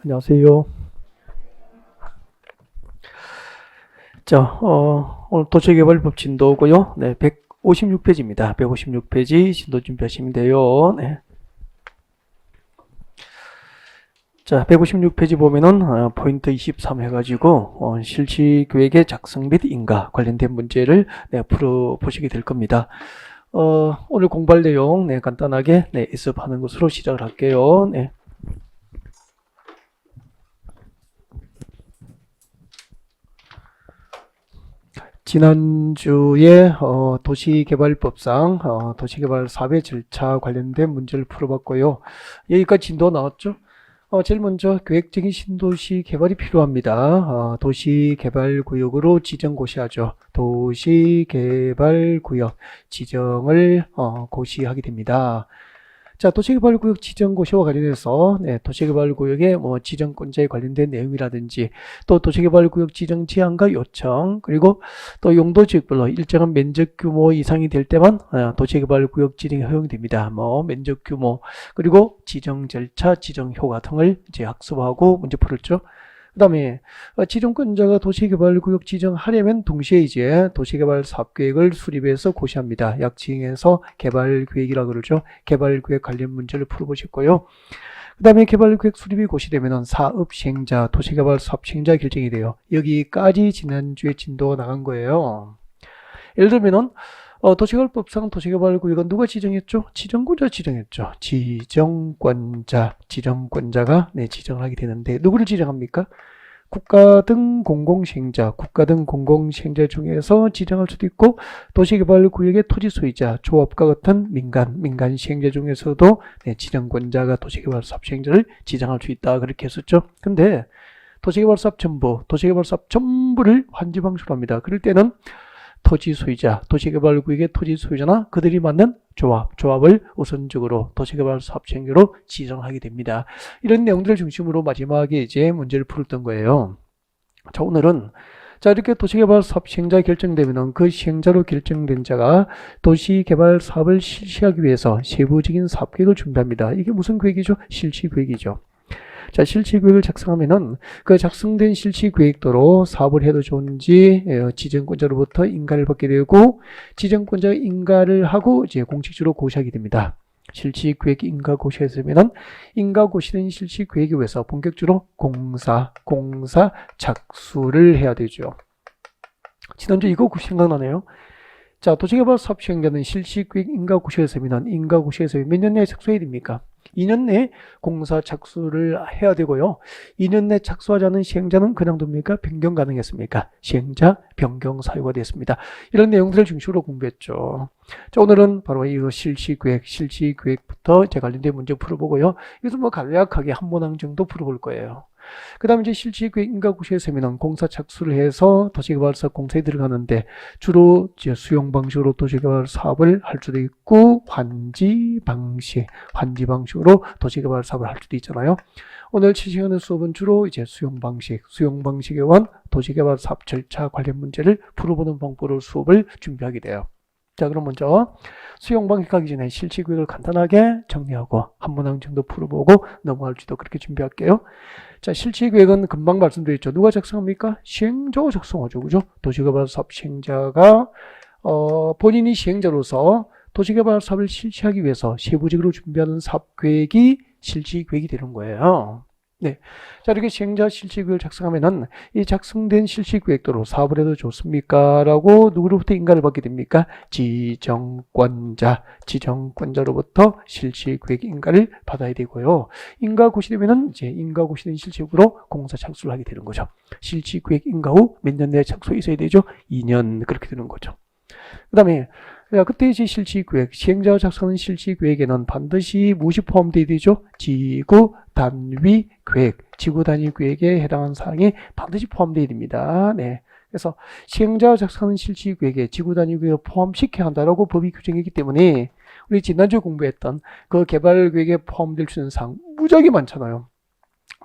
안녕하세요. 자, 오늘 도시개발법 진도고요. 네, 156페이지입니다. 156페이지 진도 준비하시면 돼요. 네. 자, 156페이지 보면은 포인트 23 해가지고 실시계획의 작성 및 인가 관련된 문제를 풀어보시게 될 겁니다. 오늘 공부할 내용 간단하게 예습하는 것으로 시작을 할게요. 네. 지난주에 도시개발법상 도시개발 사업의 절차 관련된 문제를 풀어봤고요. 여기까지 진도 나왔죠? 제일 먼저 계획적인 신도시 개발이 필요합니다. 도시개발구역으로 지정 고시하죠. 도시개발구역 지정을 고시하게 됩니다. 자, 도시개발구역 지정 고시와 관련해서 도시개발구역의 지정권자에 관련된 내용이라든지 또 도시개발구역 지정 제한과 요청 그리고 또 용도지역별로 일정한 면적 규모 이상이 될 때만 도시개발구역 지정이 허용됩니다. 면적 규모 그리고 지정 절차, 지정 효과 등을 이제 학습하고 문제 풀었죠. 그 다음에 지정권자가 도시개발구역 지정하려면 동시에 이제 도시개발 사업계획을 수립해서 고시합니다. 약칭해서 개발계획이라고 그러죠. 개발계획 관련 문제를 풀어보셨고요. 그 다음에 개발계획 수립이 고시되면 사업시행자, 도시개발 사업시행자 결정이 돼요. 여기까지 지난주에 진도가 나간 거예요. 예를 들면은 도시개발법상 도시개발구역은 누가 지정했죠? 지정권자 지정했죠. 지정권자가 지정을 하게 되는데 누구를 지정합니까? 국가 등 공공시행자, 중에서 지정할 수도 있고 도시개발구역의 토지 소유자, 조합과 같은 민간 시행자 중에서도 지정권자가 도시개발 사업 시행자를 지정할 수 있다 그렇게 했었죠. 근데 도시개발 사업 전부를 환지 방식으로 합니다. 그럴 때는 토지 소유자, 도시개발구역의 토지 소유자나 그들이 맞는 조합을 우선적으로 도시개발 사업 시행자로 지정하게 됩니다. 이런 내용들을 중심으로 마지막에 이제 문제를 풀었던 거예요. 자, 오늘은 이렇게 도시개발 사업 시행자 결정되면은 그 시행자로 결정된 자가 도시개발 사업을 실시하기 위해서 세부적인 사업 계획을 준비합니다. 이게 무슨 계획이죠? 실시 계획이죠. 자, 실시계획을 작성하면은 그 작성된 실시계획도로 사업을 해도 좋은지 지정권자로부터 인가를 받게 되고 지정권자가 인가를 하고 이제 공식적으로 고시하게 됩니다. 실시계획 인가 고시했으면은 인가 고시된 실시계획에 의해서 본격적으로 공사 작수를 해야 되죠. 지난주 이거 생각나네요. 자, 도시개발 사업 시행자는 실시계획 인가 고시했으면 인가 고시에서 몇 년 내에 착수해야 됩니까? 2년 내에 공사 착수를 해야 되고요. 2년 내 착수하지 않은 시행자는 그냥 둡니까? 변경 가능했습니까? 시행자 변경 사유가 됐습니다. 이런 내용들을 중심으로 공부했죠. 자, 오늘은 바로 이 실시계획부터 이제 관련된 문제 풀어보고요. 이것은 간략하게 한 문항 정도 풀어볼 거예요. 그 다음에 이제 실시계획 인가 고시에서는 공사 착수를 해서 도시개발 사업 공사에 들어가는데 주로 이제 수용 방식으로 도시개발 사업을 할 수도 있고 환지 방식으로 도시개발 사업을 할 수도 있잖아요. 오늘 7시간의 수업은 주로 이제 수용 방식에 의한 도시개발 사업 절차 관련 문제를 풀어보는 방법으로 수업을 준비하게 돼요. 자, 그럼 먼저 수용 방식 하기 전에 실시계획을 간단하게 정리하고 한 문항 정도 풀어보고 넘어갈지도 그렇게 준비할게요. 자, 실시계획은 금방 말씀드렸죠. 누가 작성합니까? 시행자가 작성하죠. 그죠? 도시개발 사업 시행자가 본인이 시행자로서 도시개발 사업을 실시하기 위해서 세부적으로 준비하는 사업 계획이 실시계획이 되는 거예요. 네. 자, 이렇게 시행자 실시계획을 작성하면은 이 작성된 실시계획도로 사업을 해도 좋습니까? 라고 누구로부터 인가를 받게 됩니까? 지정권자로부터 실시계획 인가를 받아야 되고요. 인가 고시되면은 이제 인가 고시된 실시계획으로 공사 착수를 하게 되는 거죠. 실시계획 인가 후 몇 년 내에 착수 있어야 되죠? 2년 그렇게 되는 거죠. 그 다음에 그때 이제 실시계획, 시행자가 작성한 실시계획에는 반드시 무엇이 포함되어야 되죠? 지구 단위 계획에 해당하는 사항이 반드시 포함되어야 됩니다. 네. 그래서 시행자가 작성한 실시계획에 지구 단위 계획을 포함시켜야 한다라고 법이 규정이기 때문에 우리 지난주에 공부했던 그 개발계획에 포함될 수 있는 사항 무지하게 많잖아요.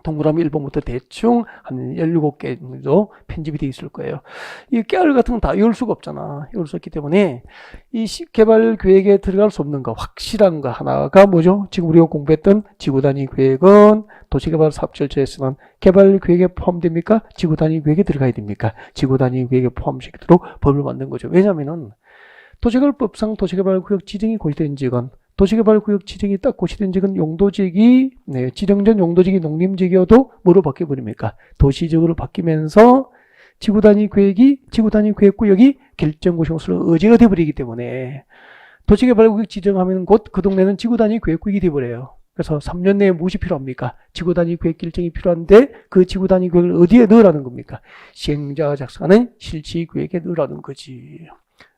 동그라미 1번부터 대충 한 17개 정도 편집이 되어 있을 거예요. 이 깨알 같은 건 다 외울 수가 없잖아. 외울 수 없기 때문에 이 개발 계획에 들어갈 수 없는 거, 확실한 거 하나가 뭐죠? 지금 우리가 공부했던 지구 단위 계획은 도시개발 사업 절차에서는 개발 계획에 포함됩니까? 지구 단위 계획에 들어가야 됩니까? 지구 단위 계획에 포함시키도록 법을 만든 거죠. 왜냐면은 도시개발법상 도시개발구역 지정이 고시된 지역은 도시개발구역 지정이 딱 고시된 지역은 용도지역이 지정된 용도지역이 농림지역이어도 뭐로 바뀌어버립니까? 도시지역으로 바뀌면서 지구단위 계획구역이 결정고시로서 의제가 되어버리기 때문에 도시개발구역 지정하면 곧 그 동네는 지구단위 계획구역이 되어버려요. 그래서 3년 내에 무엇이 필요합니까? 지구단위 계획 결정이 필요한데 그 지구단위 계획을 어디에 넣으라는 겁니까? 시행자가 작성하는 실시계획에 넣으라는 거지.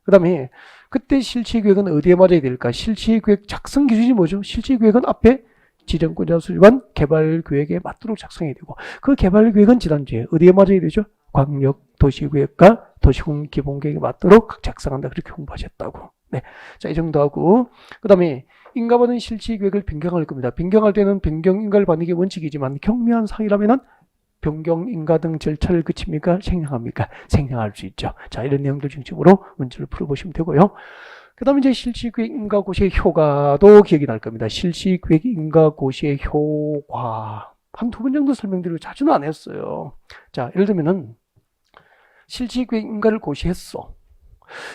그 다음에 그때 실시계획은 어디에 맞아야 될까? 실시계획 작성 기준이 뭐죠? 실시계획은 앞에 지정권자 수립한 개발계획에 맞도록 작성해야 되고 그 개발계획은 지난주에 어디에 맞아야 되죠? 광역도시계획과 도시군기본계획에 맞도록 작성한다. 그렇게 공부하셨다고. 네. 자, 이 정도 하고 그 다음에 인가받은 실시계획을 변경할 겁니다. 변경할 때는 변경인가를 받는 게 원칙이지만 경미한 사항이라면은 변경, 인가 등 절차를 거칩니까? 생략합니까? 생략할 수 있죠. 자, 이런 내용들 중심으로 문제를 풀어보시면 되고요. 그 다음에 이제 실시계획 인가 고시의 효과도 기억이 날 겁니다. 실시계획 인가 고시의 효과. 한 두 번 정도 설명드리고 자주는 안 했어요. 자, 예를 들면은 실시계획 인가를 고시했어.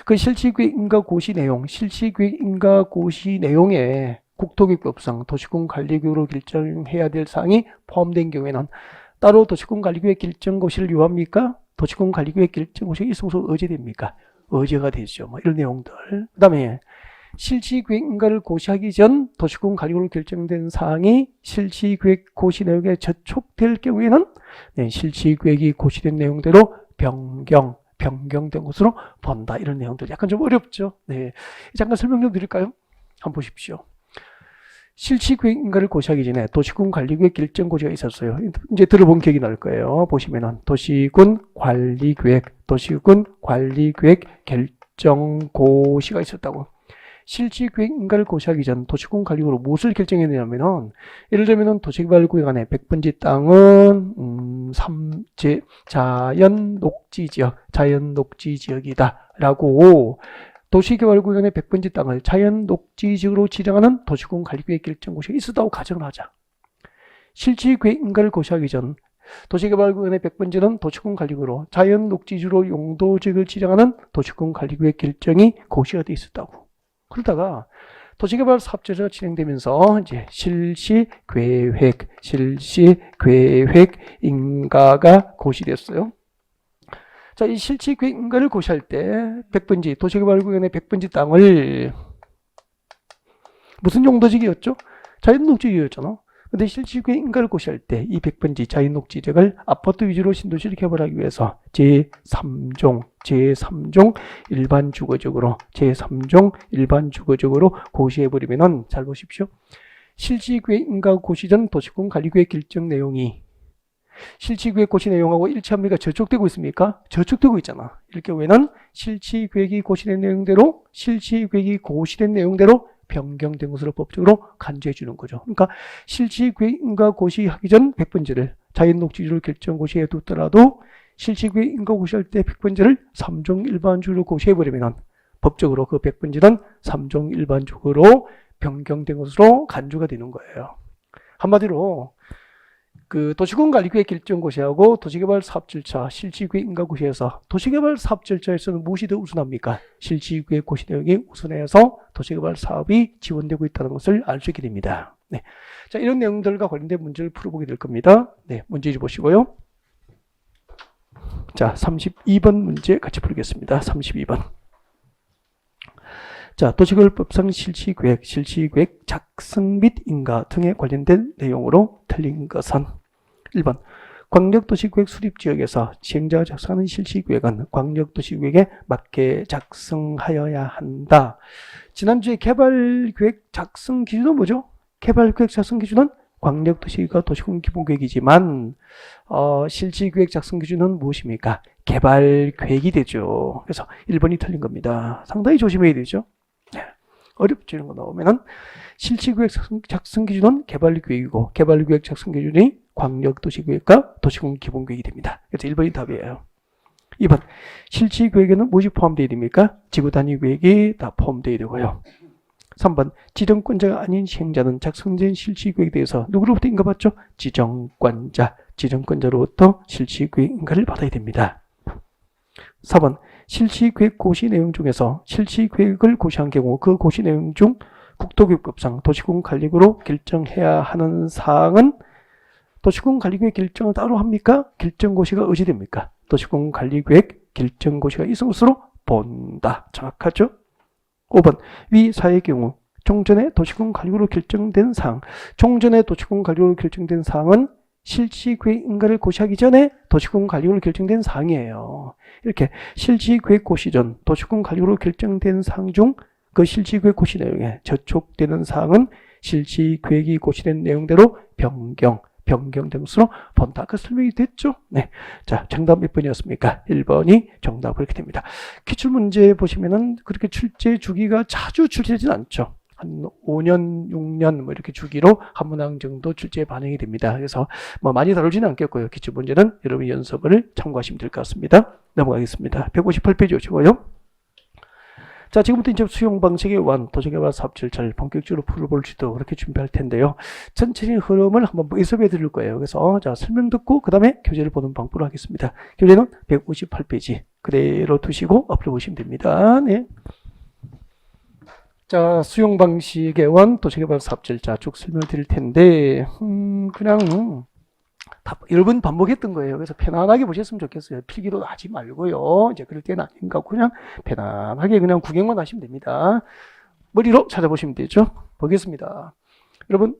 그 실시계획 인가 고시 내용, 실시계획 인가 고시 내용에 국토교육법상 도시군관리계획으로 결정해야 될 사항이 포함된 경우에는 따로 도시군관리계획 결정고시를 요합니까? 도시군관리계획 결정고시가 있어서 의제됩니까? 의제가 되죠. 뭐 이런 내용들. 그 다음에 실시계획 인가를 고시하기 전 도시군관리계획으로 결정된 사항이 실시계획 고시 내용에 저촉될 경우에는 실시계획이 고시된 내용대로 변경된 것으로 본다. 이런 내용들 약간 좀 어렵죠. 네, 잠깐 설명 좀 드릴까요? 한번 보십시오. 실시계획 인가를 고시하기 전에 도시군관리계획 결정고시가 있었어요. 이제 들어본 기억이 날 거예요. 보시면은 도시군관리계획 결정고시가 있었다고. 실시계획 인가를 고시하기 전 도시군관리계획으로 무엇을 결정했냐면은 예를 들면은 도시개발구역 안에 100번지 땅은 자연녹지지역이다라고 도시개발구역 안에 100번지 땅을 자연녹지지역으로 지정하는 도시군관리계획 결정고시가 있었다고 가정을 하자. 실시계획 인가를 고시하기 전 도시개발구역 안에 100번지는 도시군관리계획으로 자연녹지지로 용도지역을 지정하는 도시군관리계획 결정이 고시가 돼 있었다고. 그러다가 도시개발 사업제도가 진행되면서 이제 실시계획 인가가 고시됐어요. 자, 이 실시계획 인가를 고시할 때 100번지 도시개발구역의 100번지 땅을 무슨 용도지역이었죠? 자연녹지지역이었잖아. 근데 실시계획 인가를 고시할 때 이 100번지 자연녹지지역을 아파트 위주로 신도시를 개발하기 위해서 제3종 일반 주거지역으로 고시해버리면은 잘 보십시오. 실시계획 인가 고시 전 도시군 관리계획 결정 내용이 실시계획 고시 내용하고 일치합니까? 저촉되고 있습니까? 저촉되고 있잖아. 이럴 경우에는 실시계획이 고시된 내용대로 변경된 것으로 법적으로 간주해 주는 거죠. 그러니까 실시계획 인가 고시하기 전 100번지를 자연녹지지로 결정 고시해 두더라도 실시계획 인가 고시할 때 100번지를 3종 일반주로 고시해버리면 법적으로 그 100번지는 3종 일반주로 변경된 것으로 간주가 되는 거예요. 한마디로 그 도시군관리계획 결정고시하고 도시개발 사업절차, 실시계획 인가고시에서 도시개발 사업 절차에서는 무엇이 더 우선합니까? 실시계획 고시 내용이 우선해서 도시개발 사업이 지원되고 있다는 것을 알 수 있게 됩니다. 네. 자, 이런 내용들과 관련된 문제를 풀어보게 될 겁니다. 네, 문제 보시고요. 자, 32번 문제 같이 풀겠습니다. 32번. 자, 도시개발법상 실시계획 작성 및 인가 등에 관련된 내용으로 틀린 것은 1번 광역도시계획 수립지역에서 시행자가 작성하는 실시계획은 광역도시계획에 맞게 작성하여야 한다. 지난주에 개발계획 작성 기준은 뭐죠? 개발계획 작성 기준은 광역도시가 도시군기본계획이지만 실시계획 작성 기준은 무엇입니까? 개발계획이 되죠. 그래서 1번이 틀린 겁니다. 상당히 조심해야 되죠. 어렵죠. 이런 거 나오면은 실시계획 작성 기준은 개발계획이고 개발계획 작성 기준이 광역도시계획과 도시군기본계획이 됩니다. 그래서 1번이 답이에요. 2번 실시계획에는 무엇이 포함되어야 됩니까? 지구단위계획이 다 포함되어야 되고요. 3번 지정권자가 아닌 시행자는 작성된 실시계획에 대해서 누구로부터 인가받죠? 지정권자로부터 실시계획 인가를 받아야 됩니다. 4번 실시계획 고시 내용 중에서 실시계획을 고시한 경우 그 고시 내용 중 국토교육법상 도시군관리구로 결정해야 하는 사항은 도시군관리계획 결정을 따로 합니까? 결정고시가 의지됩니까? 도시군관리계획 결정고시가 있을 것으로 본다. 정확하죠? 5번 위 사의 경우 종전에 도시군관리구로 결정된 사항, 종전에 도시군관리구로 결정된 사항은 실시계획 인가를 고시하기 전에 도시군관리구로 결정된 사항이에요. 이렇게 실시계획 고시 전 도시군관리구로 결정된 사항 중 그 실시계획 고시 내용에 저촉되는 사항은 실시계획이 고시된 내용대로 변경된 것으로 본다. 아까 설명이 됐죠? 네. 자, 정답 몇 번이었습니까? 1번이 정답. 그렇게 됩니다. 기출문제 보시면은 그렇게 출제 주기가 자주 출제되진 않죠. 한 5년, 6년 뭐 이렇게 주기로 한 문항 정도 출제에 반영이 됩니다. 그래서 뭐 많이 다루지는 않겠고요. 기출문제는 여러분 연습을 참고하시면 될 것 같습니다. 넘어가겠습니다. 158페이지 오시고요. 자, 지금부터 이제 수용 방식의 완, 도시개발 사업 절차를 본격적으로 풀어볼 수도 그렇게 준비할 텐데요. 전체적인 흐름을 한번 예습해 드릴 거예요. 그래서 자, 설명 듣고 그 다음에 교재를 보는 방법으로 하겠습니다. 교재는 158페이지 그대로 두시고 앞으로 보시면 됩니다. 네. 자, 수용 방식의 완, 도시개발 사업 절차 쭉 설명을 드릴 텐데 그냥 여러 번 반복했던 거예요. 그래서 편안하게 보셨으면 좋겠어요. 필기도 하지 말고요. 이제 그럴 때는 아닌가 그냥 편안하게 그냥 구경만 하시면 됩니다. 머리로 찾아보시면 되죠. 보겠습니다. 여러분,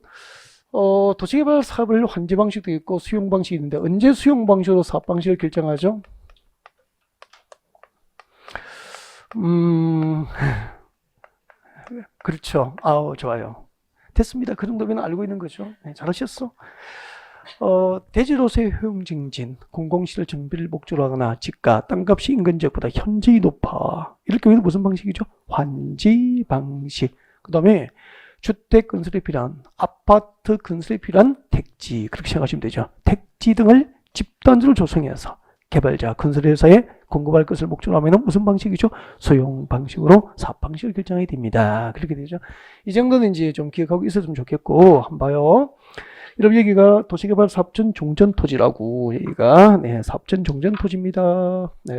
도시개발 사업을 환지 방식도 있고 수용 방식이 있는데 언제 수용 방식으로 사업 방식을 결정하죠? 그렇죠. 아우, 좋아요. 됐습니다. 그 정도면 알고 있는 거죠. 네, 잘하셨어. 대지로서의 효용 증진, 공공시설 정비를 목적으로 하거나 지가, 땅값이 인근 지역보다 현저히 높아. 이렇게 하면 무슨 방식이죠? 환지 방식. 그 다음에 주택 건설에 필요한, 아파트 건설에 필요한 택지, 그렇게 생각하시면 되죠. 택지 등을 집단지로 조성해서 개발자, 건설회사에 공급할 것을 목적으로 하면 무슨 방식이죠? 소용 방식으로 사업 방식을 결정하게 됩니다. 그렇게 되죠. 이 정도는 이제 좀 기억하고 있었으면 좋겠고, 한번 봐요. 여러분, 여기가 도시개발 사업전 종전토지라고, 여기가, 네, 사업전 종전토지입니다. 네.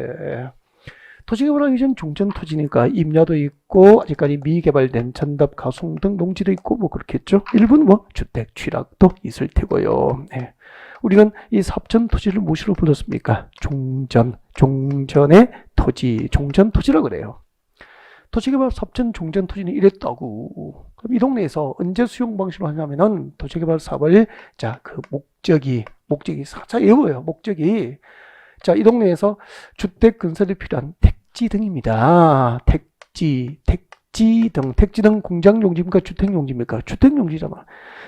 도시개발하기 전 종전토지니까 임야도 있고, 아직까지 미개발된 전답, 가송 등 농지도 있고, 뭐 그렇겠죠. 일부는 뭐 주택, 취락도 있을 테고요. 네. 우리는 이 사업전 토지를 무엇으로 불렀습니까? 종전의 토지, 종전토지라고 그래요. 도시개발 사업전 종전토지는 이랬다고. 그럼 이 동네에서 언제 수용 방식으로 하냐면은 도시개발 사업을, 자, 그 목적이 자, 이거예요. 목적이. 자, 이 동네에서 주택 건설에 필요한 택지 등입니다. 택지 등 공장 용지입니까? 주택 용지입니까? 주택 용지잖아.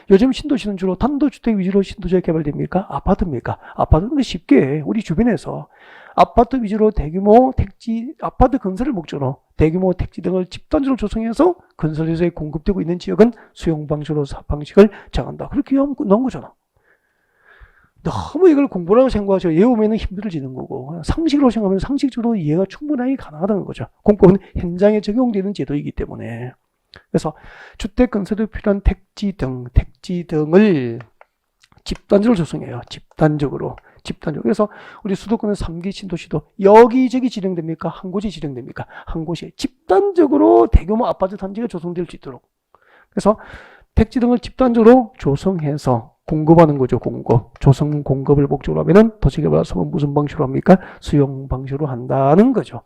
요즘 신도시는 주로 단독주택 위주로 신도시가 개발됩니까? 아파트입니까? 아파트는 쉽게 우리 주변에서 아파트 위주로 대규모 택지, 아파트 건설을 목적으로 대규모 택지 등을 집단지로 조성해서 건설회사에 공급되고 있는 지역은 수용 방식으로 사업 방식을 정한다. 그렇게 넣은 거잖아. 너무 이걸 공부라고 생각하죠. 외우면 힘들어지는 거고, 상식으로 생각하면 상식적으로 이해가 충분하게 가능하다는 거죠. 공법은 현장에 적용되는 제도이기 때문에. 그래서 주택 건설에 필요한 택지 등을 집단지로 조성해요. 집단적으로. 그래서 우리 수도권의 3기 신도시도 여기저기 지정됩니까? 한 곳이 지정됩니까? 한 곳이 집단적으로 대규모 아파트 단지가 조성될 수 있도록. 그래서 택지 등을 집단적으로 조성해서 공급하는 거죠. 공급을 목적으로 하면은 도시개발 사업은 무슨 방식으로 합니까? 수용 방식으로 한다는 거죠.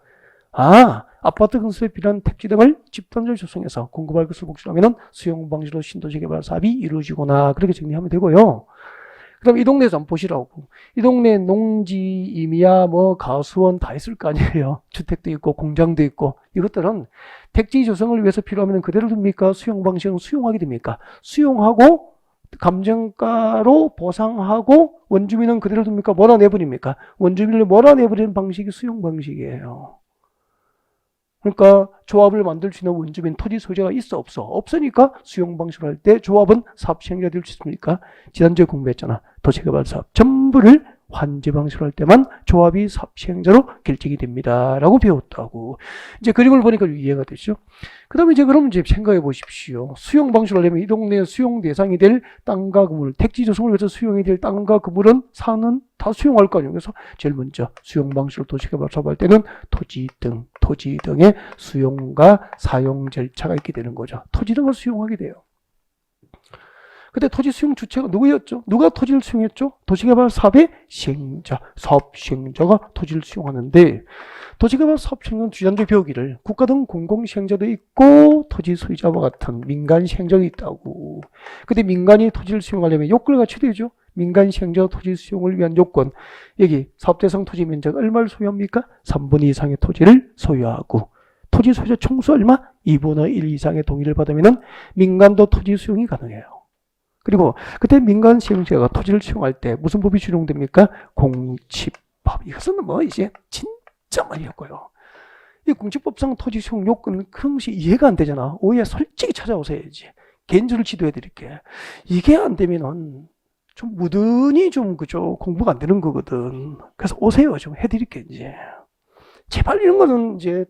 아파트 건설에 필요한 택지 등을 집단적으로 조성해서 공급할 것을 목적으로 하면은 수용 방식으로 신도시 개발 사업이 이루어지거나, 그렇게 정리하면 되고요. 그럼 이 동네에서 한번 보시라고. 이 동네 농지, 임야, 뭐 가수원 다 있을 거 아니에요. 주택도 있고 공장도 있고. 이것들은 택지 조성을 위해서 필요하면 그대로 둡니까? 수용 방식은 수용하게 됩니까? 수용하고 감정가로 보상하고 원주민은 그대로 둡니까? 몰아내버립니까? 원주민을 몰아내버리는 방식이 수용 방식이에요. 그러니까 조합을 만들 수 있는 원주민 토지 소재가 있어 없어? 없으니까 수용 방식을 할 때 조합은 사업 시행자 될 수 있습니까? 지난주에 공부했잖아. 도시개발 사업 전부를 환지 방식으로 할 때만 조합이 사업 시행자로 결정이 됩니다. 라고 배웠다고. 이제 그림을 보니까 이해가 되죠. 그 다음에 이제 그럼 이제 생각해 보십시오. 수용 방식으로 하려면 이 동네에 수용 대상이 될 땅과 건물, 택지 조성을 위해서 수용이 될 땅과 건물은 사는 다 수용할 거 아니에요. 그래서 제일 먼저 수용 방식으로 도시개발 사업할 때는 토지 등의 수용과 사용 절차가 있게 되는 거죠. 토지 등을 수용하게 돼요. 그때 토지 수용 주체가 누구였죠? 누가 토지를 수용했죠? 도시개발 사업의 시행자, 사업 시행자가 토지를 수용하는데, 도시개발 사업 시행자는 지난주에 배우기를 국가 등 공공 시행자도 있고 토지 소유자와 같은 민간 시행자도 있다고. 근데 민간이 토지를 수용하려면 요건을 갖춰야 되죠. 민간 시행자 토지 수용을 위한 요건. 여기 사업 대상 토지 면적 얼마를 소유합니까? 3분의 2 이상의 토지를 소유하고, 토지 소유자 총수 얼마? 2분의 1 이상의 동의를 받으면 민간도 토지 수용이 가능해요. 그리고 그때 민간 시행자가 토지를 수용할 때 무슨 법이 적용됩니까? 공치법. 이것은 뭐 이제 진짜 많이 했고요. 이 공치법상 토지 수용 요건은 그런 것이 이해가 안 되잖아. 오해 솔직히 찾아오셔야지. 개인주를 지도해 드릴게. 이게 안 되면은 좀 무던히 좀 그죠 공부가 안 되는 거거든. 그래서 오세요. 좀 해드릴게 이제. 제발 이런 거는 이제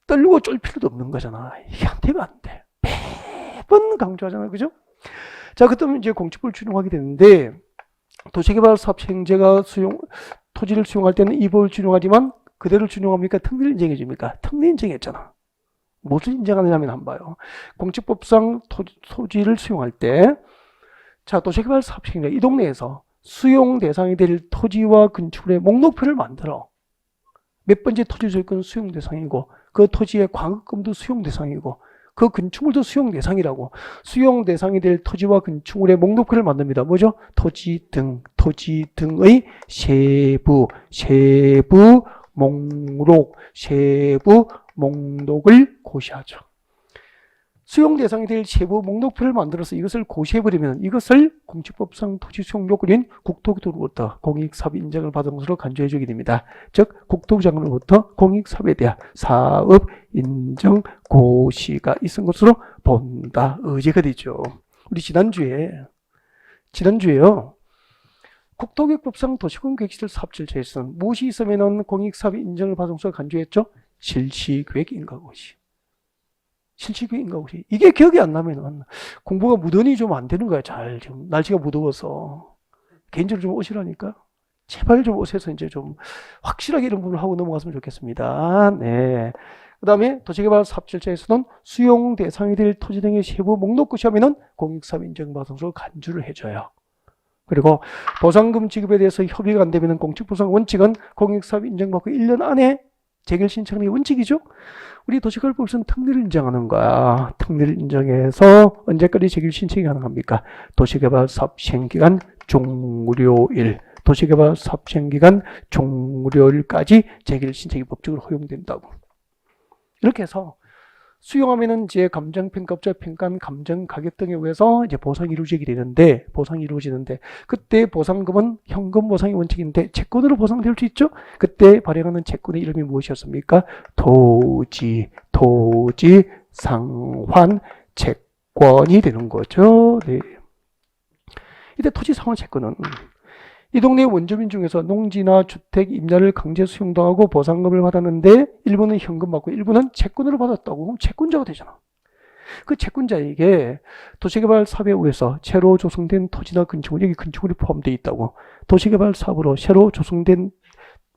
떨고 쫄 필요도 없는 거잖아. 이게 안 되면 안 돼. 매번 강조하잖아, 그죠? 자, 그다음에 이제 공치법을 준용하게 되는데, 도시개발 사업 시행자가 토지를 수용할 때는 이 법을 준용하지만 그대로 준용합니까? 특례를 인정해 줍니까? 특례 인정했잖아. 무엇을 인정하느냐면 한번 봐요. 공치법상 토지를 수용할 때, 자, 도시개발 사업 시행자 이 동네에서 수용 대상이 될 토지와 건축물의 목록표를 만들어. 몇 번째 토지 소유권은 수용 대상이고, 그 토지의 광업금도 수용 대상이고, 그 건축물도 수용 대상이라고. 수용 대상이 될 토지와 건축물의 목록표를 만듭니다. 뭐죠? 토지 등의 세부 목록을 고시하죠. 수용 대상이 될 세부 목록표를 만들어서 이것을 고시해버리면 이것을 공치법상 토지 수용 요건인 국토부로부터 공익사업 인정을 받은 것으로 간주해주게 됩니다. 즉 국토부 장관으로부터 공익사업에 대한 사업 인정 고시가 있은 것으로 본다. 의제가 되죠. 우리 지난주에요. 국토교육법상 도시공계획시설 사업절차에서는 무엇이 있으면 공익사업 인정을 받은 것으로 간주했죠? 실시계획 인가고시. 이게 기억이 안 나면은 공부가 무던히 좀 안 되는 거야. 좀 날씨가 무더워서 개인적으로 좀 오시라니까. 제발 좀 오셔서 이제 좀 확실하게 이런 부분을 하고 넘어갔으면 좋겠습니다. 네. 그 다음에 도시개발 사업절차에서는 수용 대상이 될 토지 등의 세부 목록 고시하면은 공익사업 인정받아서 간주를 해줘요. 그리고 보상금 지급에 대해서 협의가 안 되면은 공직보상 원칙은 공익사업 인정받고 1년 안에 재결 신청이 원칙이죠. 우리 도시개발법에서는 특례를 인정하는 거야. 특례를 인정해서 언제까지 재결 신청이 가능합니까? 도시개발 사업 시행기간 종료일. 도시개발 사업 시행기간 종료일까지 재결 신청이 법적으로 허용된다고. 이렇게 해서 수용하면은 이제 감정평가업자 평가한 감정 가격 등에 의해서 이제 보상이 이루어지는데 그때 보상금은 현금 보상이 원칙인데 채권으로 보상될 수 있죠. 그때 발행하는 채권의 이름이 무엇이었습니까? 토지 상환 채권이 되는 거죠. 네. 이때 토지 상환 채권은 이 동네 원주민 중에서 농지나 주택 임야를 강제 수용당하고 보상금을 받았는데 일부는 현금 받고 일부는 채권으로 받았다고. 그럼 채권자가 되잖아. 그 채권자에게 도시개발 사업에 의해서 새로 조성된 토지나 건축물, 여기 건축물이 포함되어 있다고. 도시개발 사업으로 새로 조성된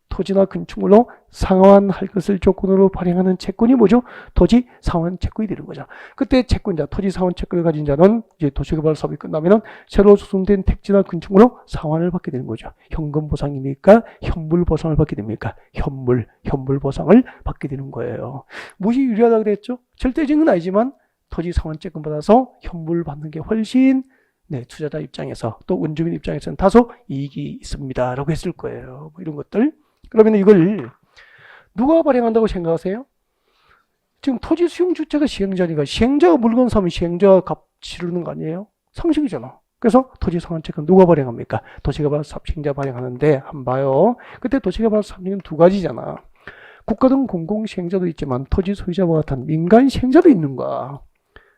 토지나 건축물로 상환할 것을 조건으로 발행하는 채권이 뭐죠? 토지 상환 채권이 되는 거죠. 그때 채권자, 토지 상환 채권을 가진 자는 이제 도시개발 사업이 끝나면은 새로 조성된 택지나 건축물로 상환을 받게 되는 거죠. 현금 보상입니까? 현물 보상을 받게 됩니까? 현물 보상을 받게 되는 거예요. 무엇이 유리하다 그랬죠? 절대적인 건 아니지만 토지 상환 채권 받아서 현물 받는 게 훨씬 투자자 입장에서 또 원주민 입장에서는 다소 이익이 있습니다. 라고 했을 거예요. 뭐 이런 것들. 그러면 이걸 누가 발행한다고 생각하세요? 지금 토지 수용 주체가 시행자니까 시행자가 물건 사면 시행자가 값 치르는 거 아니에요? 상식이잖아. 그래서 토지 상환 채권 누가 발행합니까? 도시개발 사업 시행자 발행하는데 한번 봐요. 그때 도시개발 사업 시행자는 두 가지잖아. 국가 등 공공 시행자도 있지만 토지 소유자와 같은 민간 시행자도 있는 거야.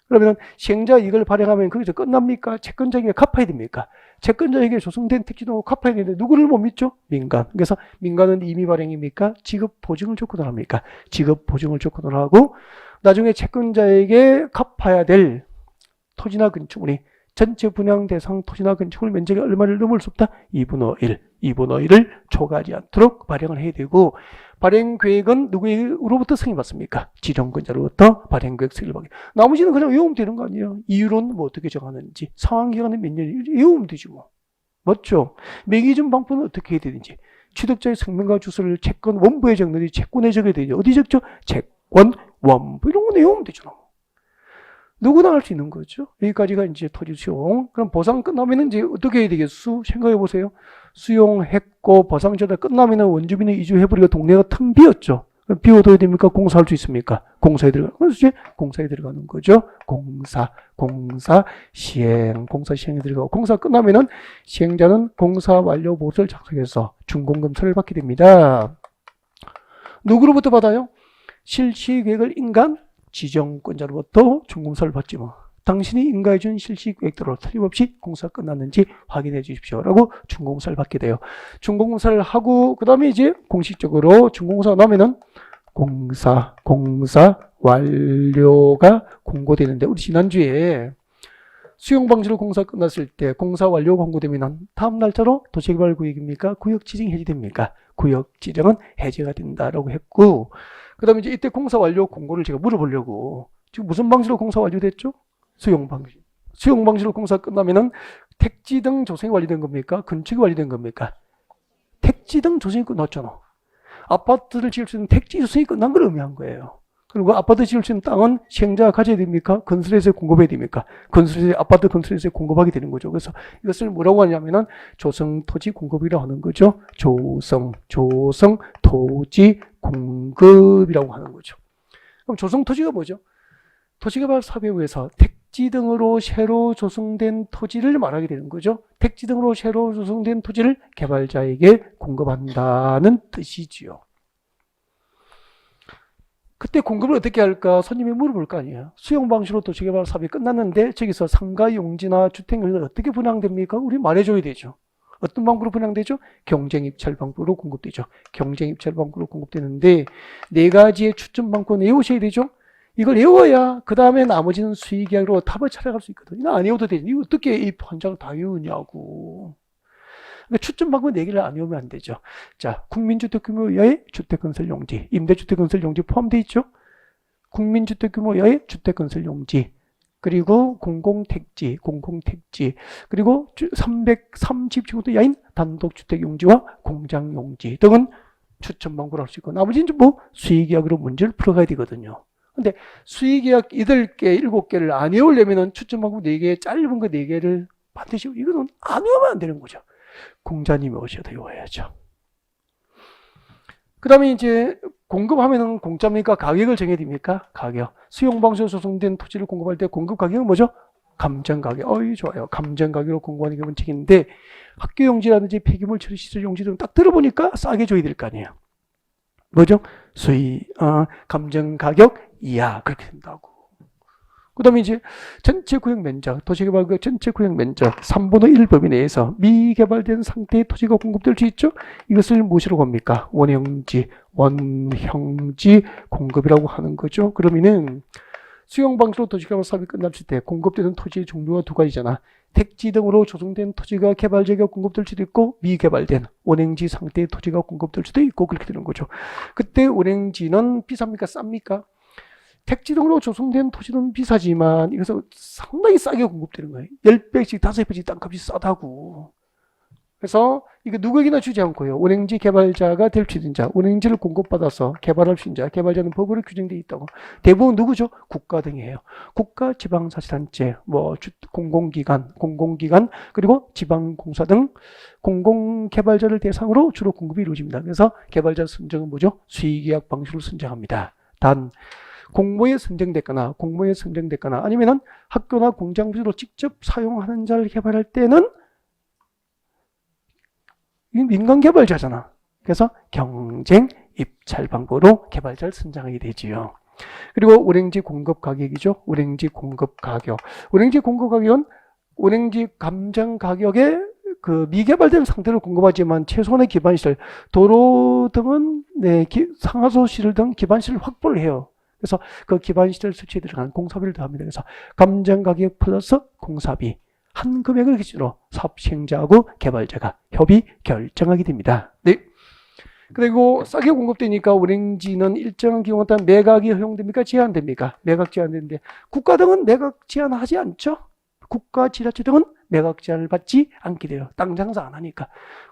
그러면 시행자 이걸 발행하면 거기서 끝납니까? 채권자에게 갚아야 됩니까? 채권자에게 조성된 택지등록 갚아야 되는데 누구를 못 믿죠? 민간. 그래서 민간은 임의 발행입니까? 지급 보증을 조건으로 합니까? 지급 보증을 조건으로 하고 나중에 채권자에게 갚아야 될 토지나 건축물이 전체 분양 대상 토지나 건축물 면적이 얼마를 넘을 수 없다? 2분의 1. 2분의 1을 초과하지 않도록 발행을 해야 되고 발행 계획은 누구로부터 승인받습니까? 지정권자로부터 발행 계획 승인을 받게. 나머지는 그냥 외우면 되는 거 아니에요? 이유는 뭐 어떻게 정하는지, 상환 기간은 몇 년인지 외우면 되지 뭐. 맞죠? 매기준 방법은 어떻게 해야 되는지, 취득자의 성명과 주소를 채권 원부에 적는지 채권에 적어야 되는지 어디 적죠? 채권 원부 이런 거 외우면 되잖아. 누구나 할 수 있는 거죠. 여기까지가 이제 토지 수용. 그럼 보상 끝나면은 이제 어떻게 해야 되겠어? 생각해 보세요. 수용했고 보상 전에 끝나면은 원주민은 이주해버리고 동네가 텅 비었죠. 비워둬야 됩니까? 공사할 수 있습니까? 공사에 들어가. 그래서 이제 공사에 들어가는 거죠. 공사 시행, 공사 시행에 들어가고 공사 끝나면은 시행자는 공사 완료 보고서를 작성해서 준공검사를 받게 됩니다. 누구로부터 받아요? 실시계획을 인간 지정권자로부터 준공사를 받지 뭐. 당신이 인가해준 실시계획대로 틀림없이 공사 끝났는지 확인해 주십시오라고 준공사를 받게 돼요. 준공사를 하고 그 다음에 이제 공식적으로 준공사가 나면은 공사 완료가 공고되는데 우리 지난주에 수용방지로 공사 끝났을 때 공사 완료가 공고되면 다음 날짜로 도시개발구역입니까? 구역 지정이 해제됩니까? 구역 지정은 해제가 된다라고 했고 그 다음에 이제 이때 공사 완료 공고를 제가 물어보려고 지금 무슨 방식으로 공사 완료됐죠? 수용방식. 수용방식으로 공사 끝나면은 택지 등 조성이 완료된 겁니까? 건축이 완료된 겁니까? 택지 등 조성이 끝났잖아. 아파트를 지을 수 있는 택지 조성이 끝난 걸 의미한 거예요. 그리고 아파트 지을 수 있는 땅은 시행자가 가져야 됩니까? 건설회사에 공급해야 됩니까? 아파트 건설회사에 공급하게 되는 거죠. 그래서 이것을 뭐라고 하냐면은 조성토지 공급이라고 하는 거죠. 조성토지 공급이라고 하는 거죠. 그럼 조성토지가 뭐죠? 도시개발 사업에 의해서 택지 등으로 새로 조성된 토지를 말하게 되는 거죠. 택지 등으로 새로 조성된 토지를 개발자에게 공급한다는 뜻이지요. 그때 공급을 어떻게 할까? 손님이 물어볼 거 아니에요. 수용 방식으로 도시개발 사업이 끝났는데 저기서 상가 용지나 주택 용지는 어떻게 분양됩니까? 우리 말해줘야 되죠. 어떤 방법으로 분양되죠? 경쟁 입찰 방법으로 공급되죠. 경쟁 입찰 방법으로 공급되는데 네 가지의 추천 방법을 외우셔야 되죠. 이걸 외워야 그 다음에 나머지는 수의계약으로 답을 찾아갈 수 있거든. 이거 안 외워도 되지. 이거 어떻게 이 판장을 다 외우냐고. 그러니까 추천 방법 4개를 안 외우면 안 되죠. 자, 국민주택 규모 이하의 주택건설 용지, 임대주택 건설 용지 포함되어 있죠. 국민주택 규모 이하의 주택건설 용지, 그리고 공공택지, 그리고 330제곱미터 이하인 단독주택 용지와 공장 용지 등은 추천 방법을 할 수 있고 나머지는 뭐 수의계약으로 문제를 풀어가야 되거든요. 근데 수의계약 8개, 7개를 안 외우려면 추천 방법 4개, 짧은 거 4개를 반드시 이거는 안 외우면 안 되는 거죠. 공자님이 오셔도 외워야죠. 그 다음에 이제 공급하면은 공짜입니까? 가격을 정해야 됩니까? 가격. 수용방식으로 조성된 토지를 공급할 때 공급 가격은 뭐죠? 감정가격. 좋아요. 감정가격으로 공급하는 게 원칙인데 학교 용지라든지 폐기물 처리 시설 용지 등 딱 들어보니까 싸게 줘야 될 거 아니에요. 뭐죠? 감정가격 이하 그렇게 된다고. 그 다음에 이제 전체 구역 면적, 도시개발구역 전체 구역 면적 3분의 1 범위 내에서 미개발된 상태의 토지가 공급될 수 있죠. 이것을 무엇이라고 합니까? 원형지 공급이라고 하는 거죠. 그러면은 수용방식으로 도시개발 사업이 끝났을 때 공급되는 토지의 종류가 2가지잖아. 택지 등으로 조성된 토지가 개발자에게 공급될 수도 있고 미개발된 원행지 상태의 토지가 공급될 수도 있고 그렇게 되는 거죠. 그때 원행지는 비쌉니까? 쌉니까? 택지 등으로 조성된 토지는 비싸지만 이것은 상당히 싸게 공급되는 거예요. 10배씩 5배씩 땅값이 싸다고. 그래서 이거 누구에게나 주지 않고요. 원행지 개발자가 될 수 있는 자, 원행지를 공급받아서 개발할 수 있는 자, 개발자는 법으로 규정되어 있다고. 대부분 누구죠? 국가 등이에요. 국가, 지방자치단체, 공공기관, 그리고 지방공사 등 공공개발자를 대상으로 주로 공급이 이루어집니다. 그래서 개발자 선정은 뭐죠? 수의계약 방식으로 선정합니다. 단 공모에 선정됐거나 아니면은 학교나 공장 부지로 직접 사용하는 자를 개발할 때는 민간 개발자잖아. 그래서 경쟁 입찰 방법으로 개발자를 선정하게 되지요. 그리고 원행지 공급 가격이죠. 원행지 공급 가격은 원행지 감정 가격의 그 미개발된 상태로 공급하지만 최소한의 기반시설, 도로 등은 상하수 시설 등 기반시설 확보를 해요. 그래서 그 기반시설 수치에 들어가는 공사비를 더합니다. 그래서 감정가격 플러스 공사비 한 금액을 기준으로 사업 시행자하고 개발자가 협의 결정하게 됩니다. 네. 그리고 싸게 공급되니까 운행지는 일정한 기간 동안 매각이 허용됩니까? 제한됩니까? 매각 제한되는데 국가 등은 매각 제한하지 않죠? 국가 지자체 등은 매각 제한을 받지 않게 돼요. 땅 장사 안 하니까.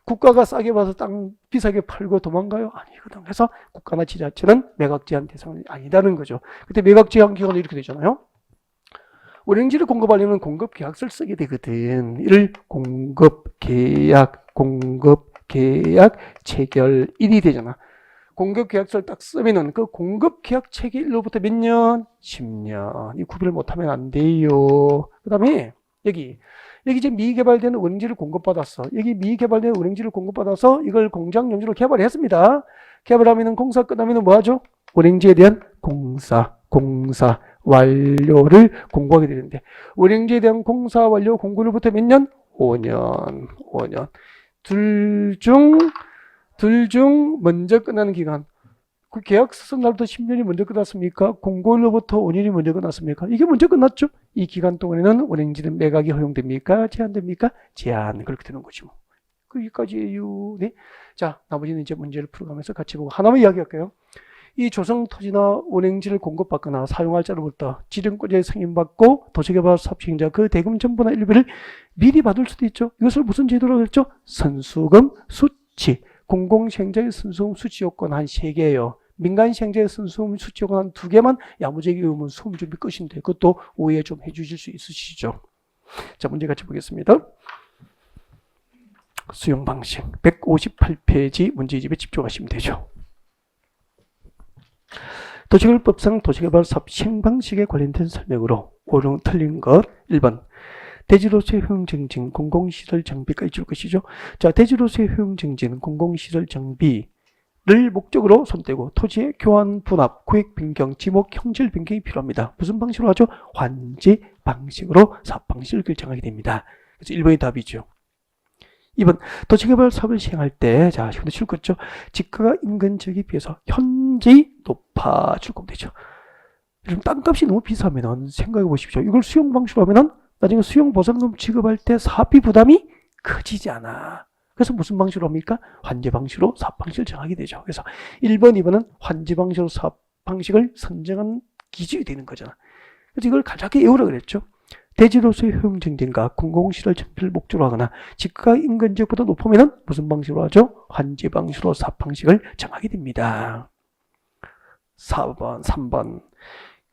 국가가 싸게 봐서 땅 비싸게 팔고 도망가요? 아니거든. 그래서 국가나 지자체는 매각 제한 대상이 아니다는 거죠. 그때 매각 제한 기간이 이렇게 되잖아요. 운행지를 공급하려면 공급 계약서를 쓰게 되거든. 이를 공급 계약 체결일이 되잖아. 공급 계약서를 딱 쓰면은 그 공급 계약 체결일로부터 몇 년? 10년. 이 구별을 못하면 안 돼요. 그 다음에 여기 이제 미개발된 운행지를 공급받았어. 여기 미개발된 운행지를 공급받아서 이걸 공장 용지로 개발했습니다. 개발하면은 공사 끝나면은 뭐 하죠? 운행지에 대한 공사 완료를 공고하게 되는데 운행지에 대한 공사 완료 공고로부터 몇 년? 5년. 둘 중 먼저 끝나는 기간. 그 계약서 쓴 날부터 10년이 먼저 끝났습니까? 공고일로부터 5년이 먼저 끝났습니까? 이게 먼저 끝났죠? 이 기간 동안에는 운행지는 매각이 허용됩니까? 제한됩니까? 제한. 그렇게 되는 거지 뭐. 여기까지예요. 네. 자, 나머지는 이제 문제를 풀어가면서 같이 보고 하나만 이야기할게요. 이 조성 토지나 운행지를 공급받거나 사용할 자로부터 지정권자의 승인받고 도시개발 사업 시행자 그 대금 전부나 일부를 미리 받을 수도 있죠. 이것을 무슨 제도라고 했죠? 선수금 수치. 공공시행자의 선수금 수치 요건 한 3개예요. 민간시행자의 선수금 수치 요건 한 2개만 야무지게 외우면 수험 준비 끝인데 그것도 오해 좀 해주실 수 있으시죠? 자, 문제 같이 보겠습니다. 수용 방식 158페이지 문제집에 집중하시면 되죠. 도시개발법상 도시개발 사업 시행 방식에 관련된 설명으로 옳은 틀린 것 1번 대지로서의 효용 증진 공공시설 정비까지 줄 것이죠. 자, 대지로서의 효용 증진 공공시설 정비를 목적으로 손대고 토지의 교환 분합 구획 변경 지목 형질 변경이 필요합니다. 무슨 방식으로 하죠? 환지 방식으로 사업 방식을 결정하게 됩니다. 그래서 1번이 답이죠. 2번 도시개발 사업을 시행할 때 자, 현재 줄 것죠. 지가가 인근 지역에 비해서 현저히 높아질 겁니다. 되죠. 그럼 땅값이 너무 비싸면 생각해 보십시오. 이걸 수용 방식으로 하면은 나중에 수용 보상금 지급할 때 사업비 부담이 커지지 않아. 그래서 무슨 방식으로 합니까? 환지 방식으로 사업 방식을 정하게 되죠. 그래서 1번, 2번은 환지 방식으로 사업 방식을 선정한 기준이 되는 거잖아. 그래서 이걸 간략하게 외우라 그랬죠. 대지로서의 효용 증진과 공공시설 정비를 목적으로 하거나 지가가 인근 지역보다 높으면 무슨 방식으로 하죠? 환지 방식으로 사업 방식을 정하게 됩니다. 4번, 3번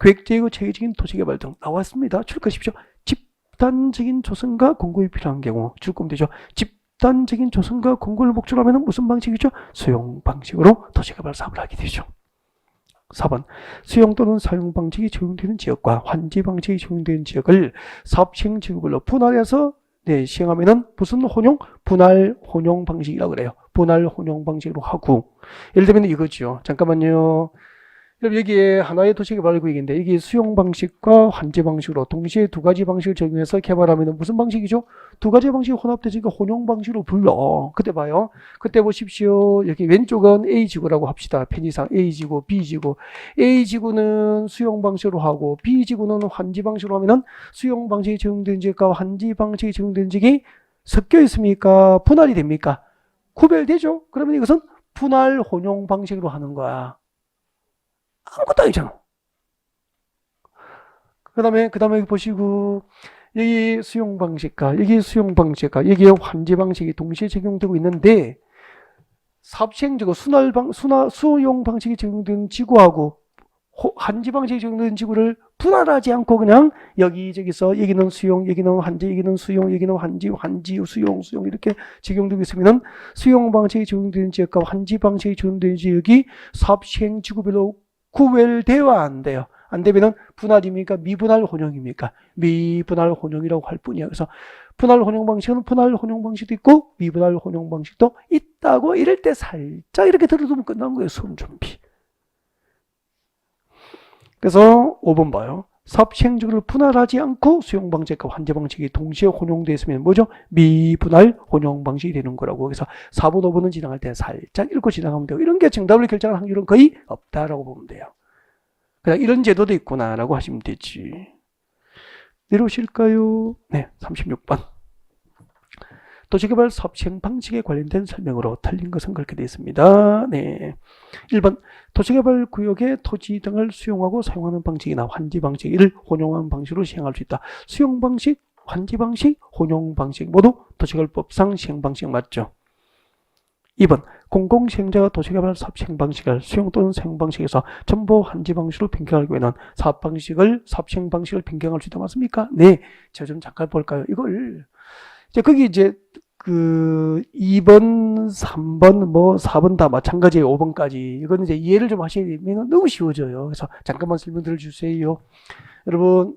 계획제고 체계적인 도시개발 등 나왔습니다. 출력하십시오. 집단적인 조성과 공급이 필요한 경우 줄 거면 되죠. 집단적인 조성과 공급을 목적으로 하면 무슨 방식이죠? 수용 방식으로 도시개발 사업을 하게 되죠. 4번 수용 또는 사용 방식이 적용되는 지역과 환지 방식이 적용되는 지역을 사업 시행 지구별로 분할해서 시행하면은 무슨 혼용? 분할 혼용 방식이라고 그래요. 분할 혼용 방식으로 하고 예를 들면 이거죠. 잠깐만요. 그럼 여기에 하나의 도시개발 구역인데 이게 수용 방식과 환지 방식으로 동시에 두 가지 방식을 적용해서 개발하면 무슨 방식이죠? 두 가지 방식이 혼합되니까 혼용 방식으로 불러. 그때 봐요. 그때 보십시오. 여기 왼쪽은 A지구라고 합시다. 편의상 A지구, B지구. A지구는 수용 방식으로 하고 B지구는 환지 방식으로 하면은 수용 방식이 적용된 지역과 환지 방식이 적용된 지역이 섞여 있습니까? 분할이 됩니까? 구별되죠? 그러면 이것은 분할 혼용 방식으로 하는 거야. 아무것도 아니잖아. 그 다음에 보시고, 여기 수용 방식과, 여기 수용 방식과, 여기 환지 방식이 동시에 적용되고 있는데, 사업 시행지구, 수용 방식이 적용된 지구하고, 환지 방식이 적용된 지구를 분할하지 않고 그냥 여기저기서 여기는 수용, 여기는 환지, 여기는 수용, 여기는 환지, 수용 이렇게 적용되고 있으면 수용 방식이 적용되는 지역과 환지 방식이 적용되는 지역이 사업 시행 지구별로 구별되어야 안 돼요. 안 되면은 분할입니까? 미분할 혼용입니까? 미분할 혼용이라고 할 뿐이야. 그래서 분할 혼용 방식은 분할 혼용 방식도 있고 미분할 혼용 방식도 있다고 이럴 때 살짝 이렇게 들어두면 끝난 거예요. 수험 준비. 그래서 5번 봐요. 사업 시행적으로 분할하지 않고 수용 방식과 환제 방식이 동시에 혼용되어 있으면 뭐죠? 미분할 혼용 방식이 되는 거라고. 그래서 4번, 5번은 진행할 때 살짝 읽고 진행하면 되고, 이런 게 정답을 결정할 확률은 거의 없다라고 보면 돼요. 그냥 이런 제도도 있구나라고 하시면 되지. 내려오실까요? 네, 36번. 도시개발 사업 시행 방식에 관련된 설명으로 틀린 것은 그렇게 되어 있습니다. 네. 1번. 도시개발 구역의 토지 등을 수용하고 사용하는 방식이나 환지 방식, 이를 혼용하는 방식으로 시행할 수 있다. 수용 방식, 환지 방식, 혼용 방식 모두 도시개발법상 시행 방식 맞죠? 2번. 공공시행자가 도시개발 사업 시행 방식을 수용 또는 사용 방식에서 전부 환지 방식으로 변경하기 위해는 사업 시행 방식을 변경할 수 있다 맞습니까? 네. 제가 좀 잠깐 볼까요? 이걸 이제 거기 이제 그 2번, 3번, 뭐 4번 다 마찬가지예요. 5번까지. 이거는 이제 이해를 좀 하시면 너무 쉬워져요. 그래서 잠깐만 설명드려 주세요. 여러분,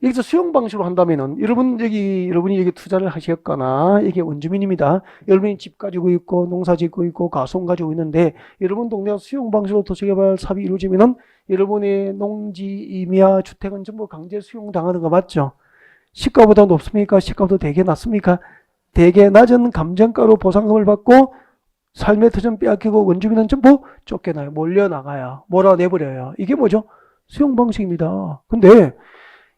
여기서 수용 방식으로 한다면은 여러분이 여기 투자를 하셨거나 이게 원주민입니다. 여러분이 집 가지고 있고 농사 짓고 있고 가송 가지고 있는데 여러분 동네 수용 방식으로 도시개발 사업이 이루어지면은 여러분의 농지 임야 주택은 전부 강제 수용 당하는 거 맞죠? 시가보다 높습니까? 시가보다 되게 낮습니까? 되게 낮은 감정가로 보상금을 받고 삶의 터전 빼앗기고 원주민은 전부 쫓겨나요. 몰려나가요. 몰아내버려요. 이게 뭐죠? 수용 방식입니다. 근데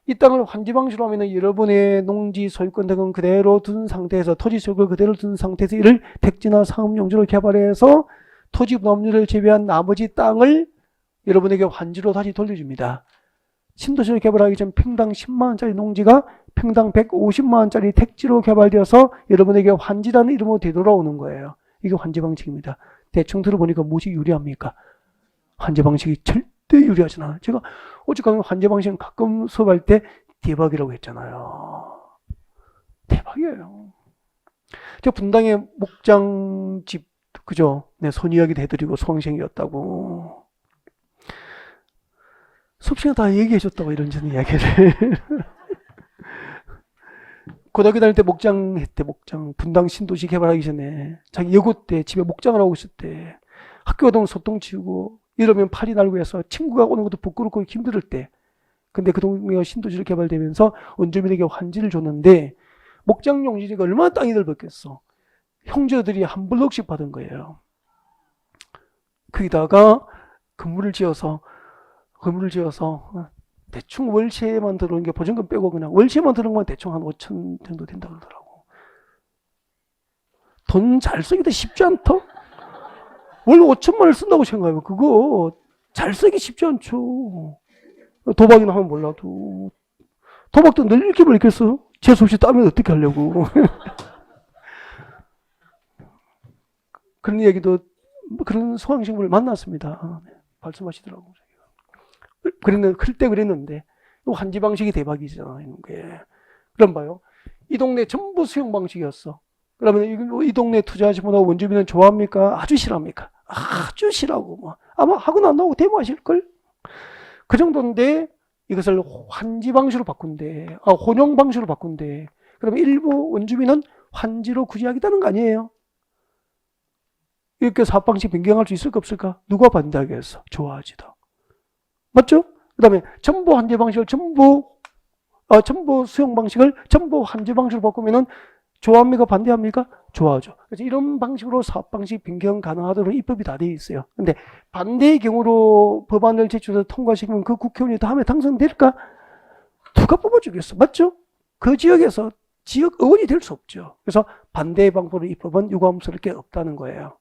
이 땅을 환지 방식으로 하면 여러분의 농지 소유권 등은 그대로 둔 상태에서 토지 소유를 그대로 둔 상태에서 이를 택지나 상업용지로 개발해서 토지 분업률을 제외한 나머지 땅을 여러분에게 환지로 다시 돌려줍니다. 신도시를 개발하기 전 평당 10만원짜리 농지가 평당 150만원짜리 택지로 개발되어서 여러분에게 환지라는 이름으로 되돌아오는 거예요. 이게 환지 방식입니다. 대충 들어보니까 무엇이 유리합니까? 환지 방식이 절대 유리하지 않아요. 제가 어쨌든 환지 방식은 가끔 수업할 때 대박이라고 했잖아요. 대박이에요. 저 분당에 목장집, 그죠? 네, 손이야기도 해드리고 수강생이었다고. 수업 시간 다 얘기해 줬다고 이런 이야기를. 고등학교 다닐 때 목장 했대, 목장. 분당 신도시 개발하기 전에. 자기 여고 때 집에 목장을 하고 있었대. 학교 가면 소똥 치우고, 이러면 팔이 날고 해서 친구가 오는 것도 부끄럽고 힘들 때. 근데 그 동네가 신도시로 개발되면서 원주민에게 환지를 줬는데, 목장 용지가 얼마나 땅이 넓었겠어. 형제들이 한 블록씩 받은 거예요. 거기다가 건물을 지어서 대충 월세만 들어오는 게 보증금 빼고 그냥 월세만 들어온 건 대충 한 5천 정도 된다고 그러더라고. 돈 잘 쓰기도 쉽지 않다? 원래 5천만 원을 쓴다고 생각해요. 그거 잘 쓰기 쉽지 않죠. 도박이나 하면 몰라도. 도박도 늘 이렇게 벌겠어? 재수없이 따면 어떻게 하려고. 그런 얘기도, 그런 수강생분을 만났습니다. 말씀하시더라고요. 그랬는데, 환지 방식이 대박이잖아요, 이게. 그럼 봐요. 이 동네 전부 수용 방식이었어. 그러면 이 동네 투자하시거나 원주민은 좋아합니까? 아주 싫어합니까? 아주 싫어하고, 뭐. 아마 학원 안 나오고 데모하실걸? 그 정도인데, 이것을 환지 방식으로 바꾼대. 혼용 방식으로 바꾼대. 그러면 일부 원주민은 환지로 굳이 하겠다는 거 아니에요? 이렇게 사업 방식 변경할 수 있을까 없을까? 누가 반대하겠어? 좋아하지도. 맞죠? 그 다음에 전부 환지 방식을 전부 수용 방식을 전부 환지 방식으로 바꾸면은 좋아합니까? 반대합니까? 좋아하죠. 그래서 이런 방식으로 사업 방식 변경 가능하도록 입법이 다 되어 있어요. 근데 반대의 경우로 법안을 제출해서 통과시키면 그 국회의원이 다음에 당선될까? 누가 뽑아주겠어? 맞죠? 그 지역에서 지역 의원이 될 수 없죠. 그래서 반대의 방법으로 입법은 유감스러울 게 없다는 거예요.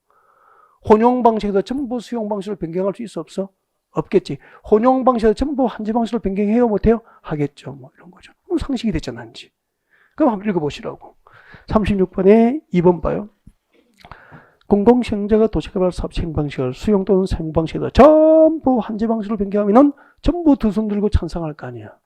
혼용 방식에서 전부 수용 방식으로 변경할 수 있어 없어? 없겠지. 혼용 방식에서 전부 환지 방식으로 변경해요? 못해요? 하겠죠. 뭐 이런 거죠. 그럼 상식이 됐잖아. 그럼 한번 읽어보시라고. 36번에 2번 봐요. 공공시행자가 도시개발 사업 시행 방식을 수용 또는 사용 방식에서 전부 환지 방식으로 변경하면 전부 두 손 들고 찬성할 거 아니야.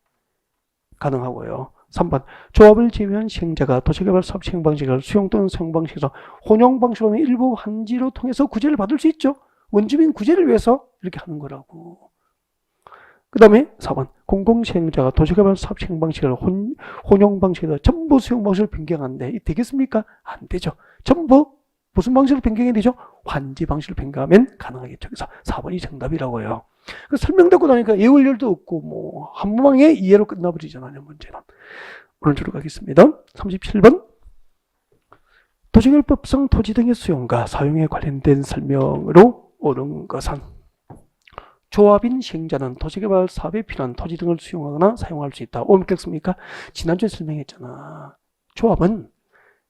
가능하고요. 3번. 조합을 제외한 시행자가 도시개발 사업 시행 방식을 수용 또는 사용 방식에서 혼용 방식으로 하면 일부 환지로 통해서 구제를 받을 수 있죠. 원주민 구제를 위해서 이렇게 하는 거라고. 그 다음에 4번. 공공시행자가 도시개발 사업 시행 방식을 혼용 방식에서 전부 수용 방식을 변경하는데 되겠습니까? 안 되죠. 전부 무슨 방식으로 변경이 되죠? 환지 방식으로 변경하면 가능하겠죠. 그래서 4번이 정답이라고 해요. 설명 듣고 나니까 예울열도 없고 뭐 한 방에 이해로 끝나버리잖아요. 문제는. 오른쪽으로 가겠습니다. 37번. 도시개발법상 토지 등의 수용과 사용에 관련된 설명으로 옳은 것은 조합인 시행자는 도시개발 사업에 필요한 토지 등을 수용하거나 사용할 수 있다. 옳겠습니까? 지난주에 설명했잖아. 조합은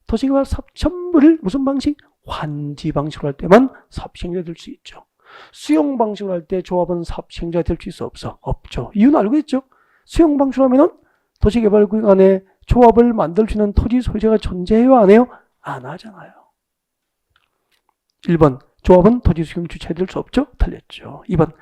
도시개발 사업 전부를 무슨 방식? 환지 방식으로 할 때만 사업 시행자가 될 수 있죠. 수용 방식으로 할 때 조합은 사업 시행자가 될 수 있어? 없어? 없죠. 이유는 알고 있죠? 수용 방식으로 하면은 도시개발구역 안에 조합을 만들 수 있는 토지 소유자가 존재해요? 안 해요? 안 하잖아요. 1번. 조합은 토지 수용 주체가 될 수 없죠? 틀렸죠. 2번.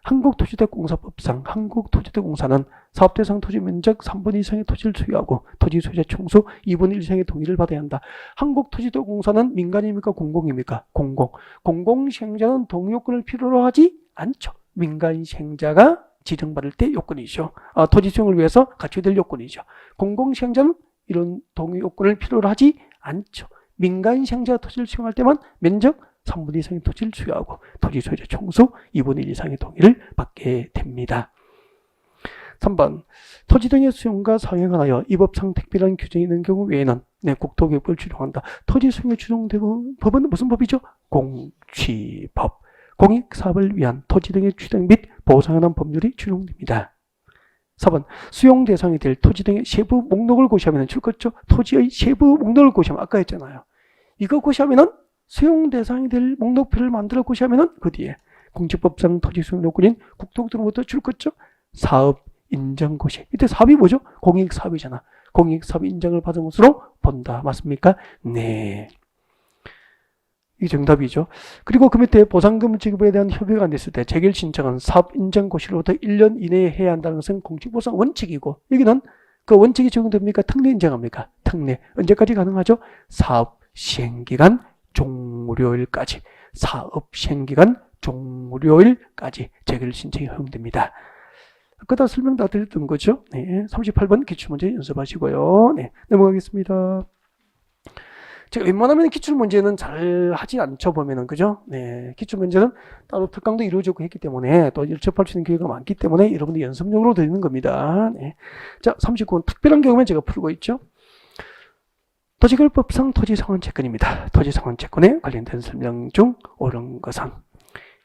한국토지대공사법상 한국토지대공사는 사업대상 토지 면적 3분의 2 이상의 토지를 소유하고 토지 소유자 총수 2분의 1 이상의 동의를 받아야 한다. 한국토지대공사는 민간입니까? 공공입니까? 공공. 공공시행자는 동의 요건을 필요로 하지 않죠. 민간시행자가 지정받을 때 요건이죠. 토지 수용을 위해서 갖춰야 요건이죠. 공공시행자는 이런 동의 요건을 필요로 하지 않죠. 민간시행자가 토지를 수용할 때만 면적 3분의 2 이상의 토지를 수여하고 토지 소유자 총수 2분의 1 이상의 동의를 받게 됩니다. 3번. 토지 등의 수용과 사용에 관하여 이 법상 특별한 규정이 있는 경우 외에는 국토교육부를 추정한다. 토지 수용에 추정되고 법은 무슨 법이죠? 공취법. 공익사업을 위한 토지 등의 추정 및 보상에 관한 법률이 추정됩니다. 4번. 수용 대상이 될 토지 등의 세부 목록을 고시하면 줄것죠. 토지의 세부 목록을 고시하면 아까 했잖아요. 이거 고시하면은 수용 대상이 될 목록표를 만들어 고시하면은 그 뒤에 공직법상 토지 수용 요건인 국토부로부터 줄 것죠. 사업 인정 고시. 이때 사업이 뭐죠? 공익 사업이잖아. 공익 사업 인정을 받은 것으로 본다. 맞습니까? 네. 이게 정답이죠. 그리고 그 밑에 보상금 지급에 대한 협의가 안 됐을 때 재결 신청은 사업 인정 고시로부터 1년 이내에 해야 한다는 것은 공직보상 원칙이고 여기는 그 원칙이 적용됩니까? 특례 인정합니까? 특례. 언제까지 가능하죠? 사업 시행기간 종료일까지. 사업 시행기간 종료일까지 재결 신청이 허용됩니다. 아까 다 설명 다 드렸던 거죠. 네, 38번 기출문제 연습하시고요. 네, 넘어가겠습니다. 제가 웬만하면 기출문제는 잘 하지 않죠, 보면은. 그죠? 네, 기출문제는 따로 특강도 이루어지고 했기 때문에 또 접할 수 있는 기회가 많기 때문에 여러분들 연습용으로 드리는 겁니다. 네. 자, 39번 특별한 경우만 제가 풀고 있죠. 토지개발법상 토지상환채권입니다. 토지상환채권에 관련된 설명 중 옳은 것은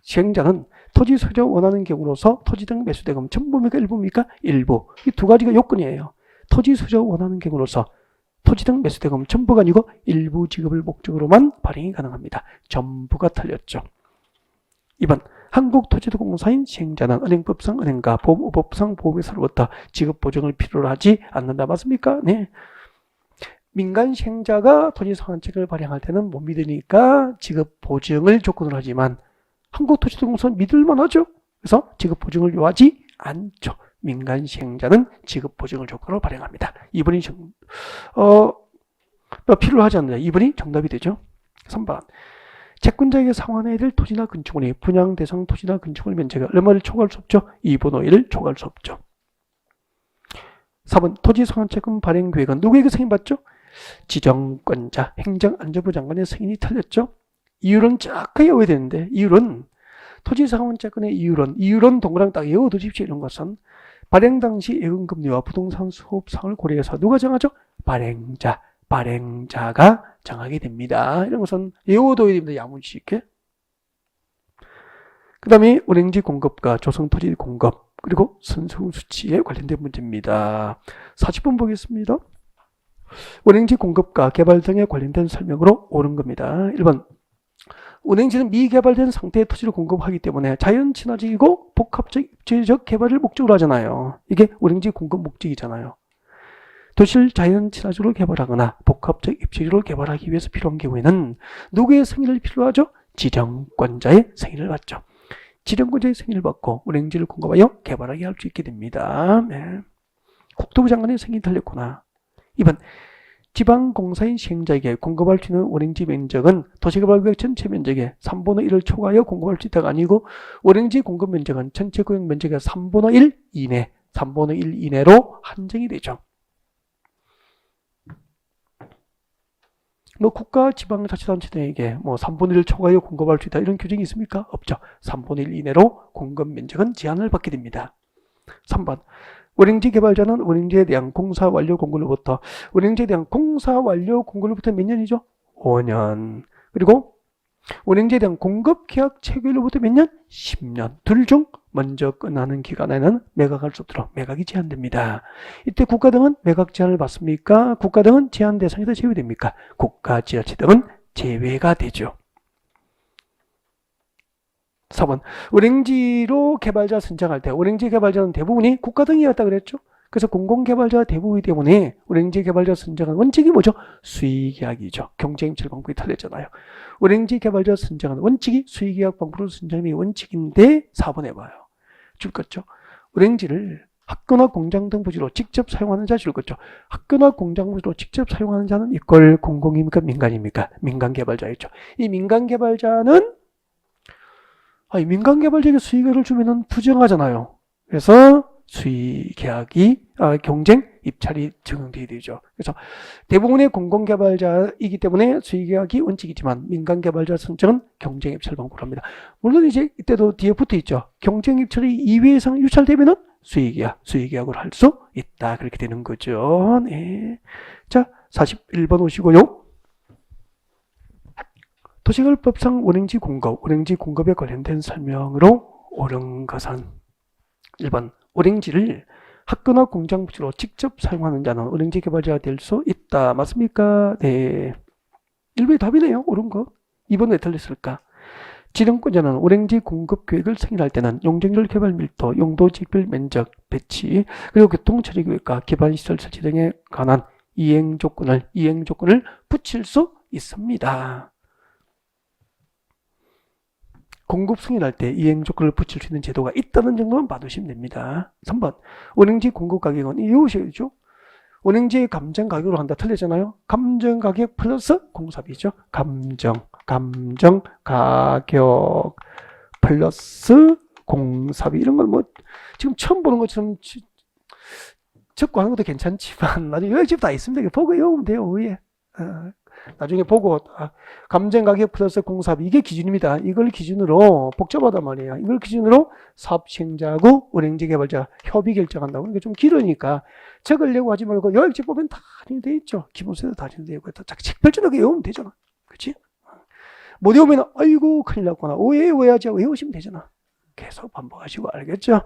시행자는 토지 소유자 원하는 경우로서 토지 등 매수대금 전부입니까? 일부입니까? 일부. 이 두 가지가 요건이에요. 토지 소유자 원하는 경우로서 토지 등 매수대금 전부가 아니고 일부 지급을 목적으로만 발행이 가능합니다. 전부가 틀렸죠. 2번. 한국토지대공사인 시행자는 은행법상 은행과 보험업법상 보험회사로부터 지급 보증을 필요로 하지 않는다. 맞습니까? 네. 민간 시행자가 토지상환책을 발행할 때는 못 믿으니까 지급 보증을 조건으로 하지만 한국토지대공사는 믿을만 하죠. 그래서 지급 보증을 요하지 않죠. 민간 시행자는 지급 보증을 조건으로 발행합니다. 2번이 필요로 하지 않는다. 2번이 정답이 되죠. 3번. 채권자에게 상환해야 될 토지나 건축물이 분양 대상 토지나 건축물 면적에 얼마를 초과할 수 없죠. 2분 5일을 초과할 수 없죠. 4번. 토지상환채권 발행 계획은 누구에게 승인받죠? 지정권자, 행정안전부 장관의 승인이 틀렸죠. 이율은 정확하게 외워야 되는데 이율은 토지상환채권의 이율은 동그랑 딱 외워두십시오. 이런 것은 발행 당시 예금금리와 부동산 수급상을 고려해서 누가 정하죠? 발행자가 정하게 됩니다. 이런 것은 외워둬야 됩니다. 야무지게. 그 다음에 운행지 공급과 조성토지 공급 그리고 선수수치에 관련된 문제입니다. 40번 보겠습니다. 운행지 공급과 개발 등에 관련된 설명으로 옳은 겁니다. 1번. 운행지는 미개발된 상태의 토지를 공급하기 때문에 자연 친화적이고 복합적 입지적 개발을 목적으로 하잖아요. 이게 운행지 공급 목적이잖아요. 도시를 자연 친화적으로 개발하거나 복합적 입지적으로 개발하기 위해서 필요한 경우에는 누구의 승인을 필요하죠? 지정권자의 승인을 받죠. 지정권자의 승인을 받고 운행지를 공급하여 개발하게 할 수 있게 됩니다. 네. 국토부 장관의 승인이 틀렸구나. 2번. 지방공사인 시행자에게 공급할 수 있는 운행지 면적은 도시개발구역 전체 면적의 3분의 1을 초과하여 공급할 수 있다가 아니고 운행지 공급 면적은 전체 구역 면적의 3분의 1 이내, 3분의 1 이내로 한정이 되죠. 뭐 국가 지방자치단체장에게 뭐 3분의 1 초과하여 공급할 수 있다 이런 규정이 있습니까? 없죠. 3분의 1 이내로 공급 면적은 제한을 받게 됩니다. 3번 운행지 개발자는 운행지에 대한 공사 완료 공고로부터 운행지에 대한 공사 완료 공고로부터 몇 년이죠? 5년. 그리고 운행지에 대한 공급 계약 체결로부터 몇 년? 10년. 둘 중 먼저 끝나는 기간에는 매각할 수 없도록 매각이 제한됩니다. 이때 국가 등은 매각 제한을 받습니까? 국가 등은 제한 대상에서 제외됩니까? 국가, 지자체 등은 제외가 되죠. 4번 운행지로 개발자 선정할 때 운행지 개발자는 대부분이 국가 등이었다 그랬죠. 그래서 공공개발자 대부분이기 때문에 운행지 개발자 선정한 원칙이 뭐죠? 수의계약이죠. 경쟁입찰 방법이 틀렸잖아요. 운행지 개발자 선정한 원칙이 수의계약 방법으로 선정이 원칙인데 4번 해봐요. 줄 것죠. 운행지를 학교나 공장 등 부지로 직접 사용하는 자 줄 것죠. 학교나 공장 부지로 직접 사용하는 자는 이걸 공공입니까? 민간입니까? 민간개발자였죠. 이 민간개발자는 민간개발자에게 수의계약을 주면은 부정하잖아요. 그래서 수의계약이 경쟁 입찰이 적용되어야 되죠. 그래서 대부분의 공공개발자이기 때문에 수의계약이 원칙이지만 민간개발자 선정은 경쟁 입찰 방법으로 합니다. 물론 이제 이때도 뒤에 붙어 있죠. 경쟁 입찰이 2회 이상 유찰되면은 수의계약으로 할 수 있다. 그렇게 되는 거죠. 네. 자, 41번 오시고요. 도시개발법상 운행지 공급에 관련된 설명으로 옳은 것은 1번 운행지를 학교나 공장 부지로 직접 사용하는 자는 운행지 개발자가 될 수 있다. 맞습니까? 네. 1번이 답이네요. 옳은 거. 2번 왜 틀렸을까? 지정권자는 운행지 공급 계획을 승인할 때는 용적률, 개발 밀도, 용도, 지역별 면적, 배치, 그리고 교통처리 계획과 기반시설 설치 등에 관한 이행 조건을 붙일 수 있습니다. 공급 승인할 때 이행 조건을 붙일 수 있는 제도가 있다는 정도만 봐두시면 됩니다. 3번 운행지 공급 가격은 이것이죠. 운행지의 감정 가격으로 한다. 틀렸잖아요. 감정 가격 플러스 공사비죠. 감정 가격 플러스 공사비 이런 걸 뭐 지금 처음 보는 것처럼 적고 하는 것도 괜찮지만 나중에 여기 다 있습니다. 보고 외우면 돼요. 위에. 나중에 보고 감정 가격 플러스 공사비 이게 기준입니다. 이걸 기준으로 복잡하단 말이에요. 이걸 기준으로 사업 시행자하고 운행지 개발자 협의 결정한다고. 이게 좀 길으니까 적으려고 하지 말고 요약집 보면 다 할인되어 있죠. 기본세도 다 할인되어 있고 책별적으로 외우면 되잖아. 그렇지? 못 외우면 아이고 큰일 났구나. 오해하지 외우시면 되잖아. 계속 반복하시고 알겠죠?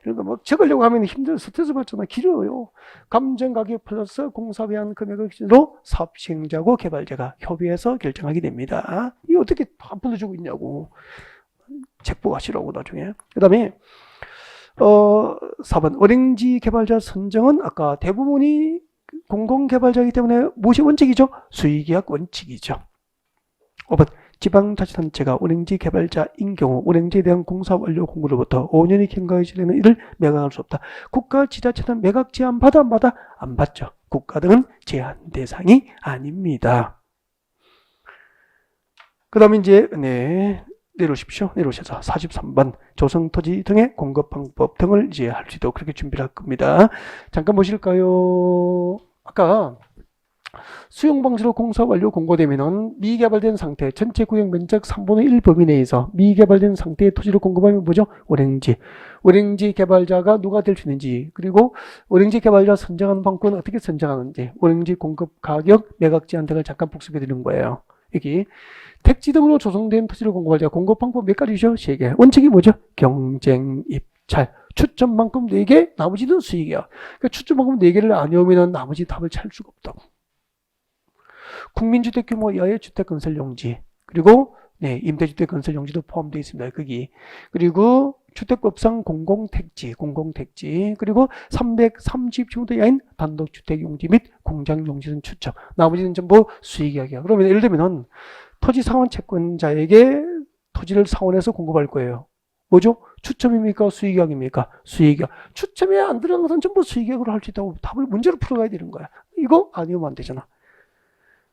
이런 거 막 적으려고 하면 힘들어 스트레스 받잖아. 길어요. 감정 가격 플러스 공사비한 금액을 기준으로 사업 시행자고 개발자가 협의해서 결정하게 됩니다. 이거 어떻게 안 불러주고 있냐고. 책 보고 하시라고 나중에. 그 다음에 4번 운행지 개발자 선정은 아까 대부분이 공공개발자이기 때문에 무엇이 원칙이죠? 수의계약 원칙이죠. 5번 지방자치단체가 운행지 개발자인 경우 운행지에 대한 공사 완료 공고로부터 5년이 경과에 지내는 이를 매각할 수 없다. 국가, 지자체는 매각 제한 받아 안 받아? 안 받죠. 국가 등은 제한 대상이 아닙니다. 그 다음에 이제 내려오십시오. 내려오셔서 43번 조성토지 등의 공급 방법 등을 이제 할 수 있도록 그렇게 준비를 할 겁니다. 잠깐 보실까요? 아까 수용 방식으로 공사 완료 공고되면은 미개발된 상태, 전체 구역 면적 3분의 1 범위 내에서 미개발된 상태의 토지를 공급하면 뭐죠? 운행지. 운행지 개발자가 누가 될 수 있는지, 그리고 운행지 개발자 선정하는 방법은 어떻게 선정하는지, 운행지 공급 가격, 매각 제한 등을 잠깐 복습해 드리는 거예요. 여기 택지 등으로 조성된 토지를 공급할 때 공급 방법 몇 가지죠? 3개. 원칙이 뭐죠? 경쟁, 입찰. 추천만큼 4개, 나머지는 수익이야. 그러니까 추천만큼 4개를 안 외우면 나머지 답을 찾을 수가 없다고. 국민주택 규모 이하의 주택 건설 용지, 그리고 임대주택 건설 용지도 포함되어 있습니다. 거기. 그리고 주택법상 공공택지, 그리고 330제곱미터 이하인 단독주택 용지 및 공장 용지는 추첨. 나머지는 전부 수익이야기야. 그러면 예를 들면 토지 상환 채권자에게 토지를 상환해서 공급할 거예요. 뭐죠? 추첨입니까? 수익이야기입니까? 수익이야. 추첨에 안 들어간 것은 전부 수익이야기로 할 수 있다고 답을 문제로 풀어가야 되는 거야. 이거 아니면 안 되잖아.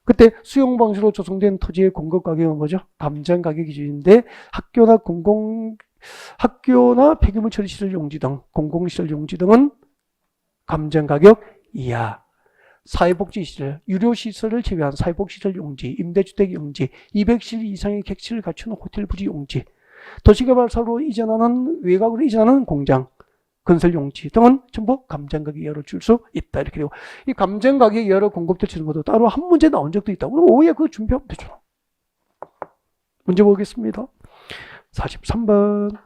그때 수용 방식으로 조성된 토지의 공급 가격은 뭐죠? 감정 가격 기준인데 학교나 폐기물 처리 시설 용지 등 공공시설 용지 등은 감정 가격 이하. 사회복지시설, 유료시설을 제외한 사회복지시설 용지, 임대주택 용지, 200실 이상의 객실을 갖춘 호텔 부지 용지, 도시개발사업으로 이전하는 외곽으로 이전하는 공장, 건설 용지 등은 전부 감정가격 이하로 줄 수 있다. 이렇게 되고, 이 감정가격 이하로 공급될 수 있는 것도 따로 한 문제 나온 적도 있다. 그럼 오후에 그거 준비하면 되죠. 문제 보겠습니다. 43번.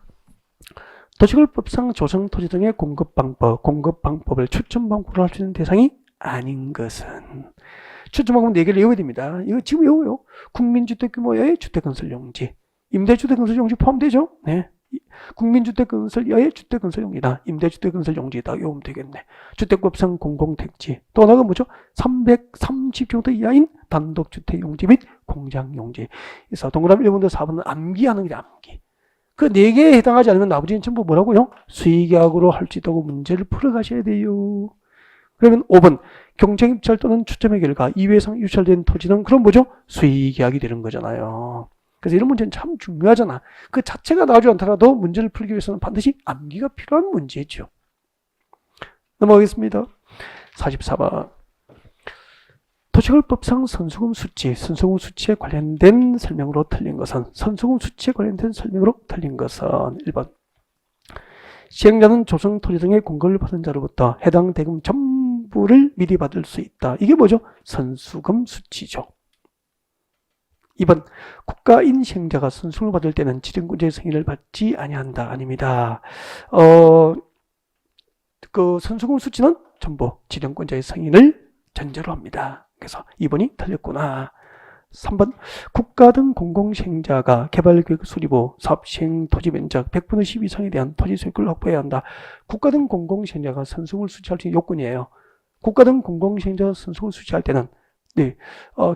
도시개발법상 조성토지 등의 공급 방법을 추천 방법으로 할 수 있는 대상이 아닌 것은, 추천 방법 4개를 외워야 됩니다. 이거 지금 외워요. 국민주택 규모의 주택건설 용지, 임대주택 건설 용지 포함되죠? 네. 국민주택 건설여의 주택 건설 용지다. 임대주택 건설 용지다. 외우면 되겠네. 주택법상 공공택지. 또 하나가 뭐죠? 330평대 이하인 단독주택 용지 및 공장 용지. 그래서 동그라미 1번부터 4번은 암기하는 게 암기. 그 4개에 해당하지 않으면 나머지는 전부 뭐라고요? 수의계약으로 할 수 있다고 문제를 풀어가셔야 돼요. 그러면 5번 경쟁입찰 또는 추첨의 결과 이외상 유찰된 토지는 그럼 뭐죠? 수의계약이 되는 거잖아요. 그래서 이런 문제는 참 중요하잖아. 그 자체가 나오지 않더라도 문제를 풀기 위해서는 반드시 암기가 필요한 문제죠. 넘어가겠습니다. 44번. 도시개발법상 선수금 수치에 관련된 설명으로 틀린 것은, 선수금 수치에 관련된 설명으로 틀린 것은 1번. 시행자는 조성 토지 등의 공급을 받은 자로부터 해당 대금 전부를 미리 받을 수 있다. 이게 뭐죠? 선수금 수치죠. 2번. 국가인 시행자가 선수금을 받을 때는 지정권자의 승인을 받지 아니한다. 아닙니다. 그 선수금 수치는 전부 지정권자의 승인을 전제로 합니다. 그래서 2번이 틀렸구나. 3번. 국가 등 공공시행자가 개발계획 수립 후 사업시행 토지 면적 100분의 10 이상에 대한 토지 소유권을 확보해야 한다. 국가 등 공공시행자가 선수금을 수취할 수 있는 요건이에요. 국가 등 공공시행자가 선수금을 수취할 때는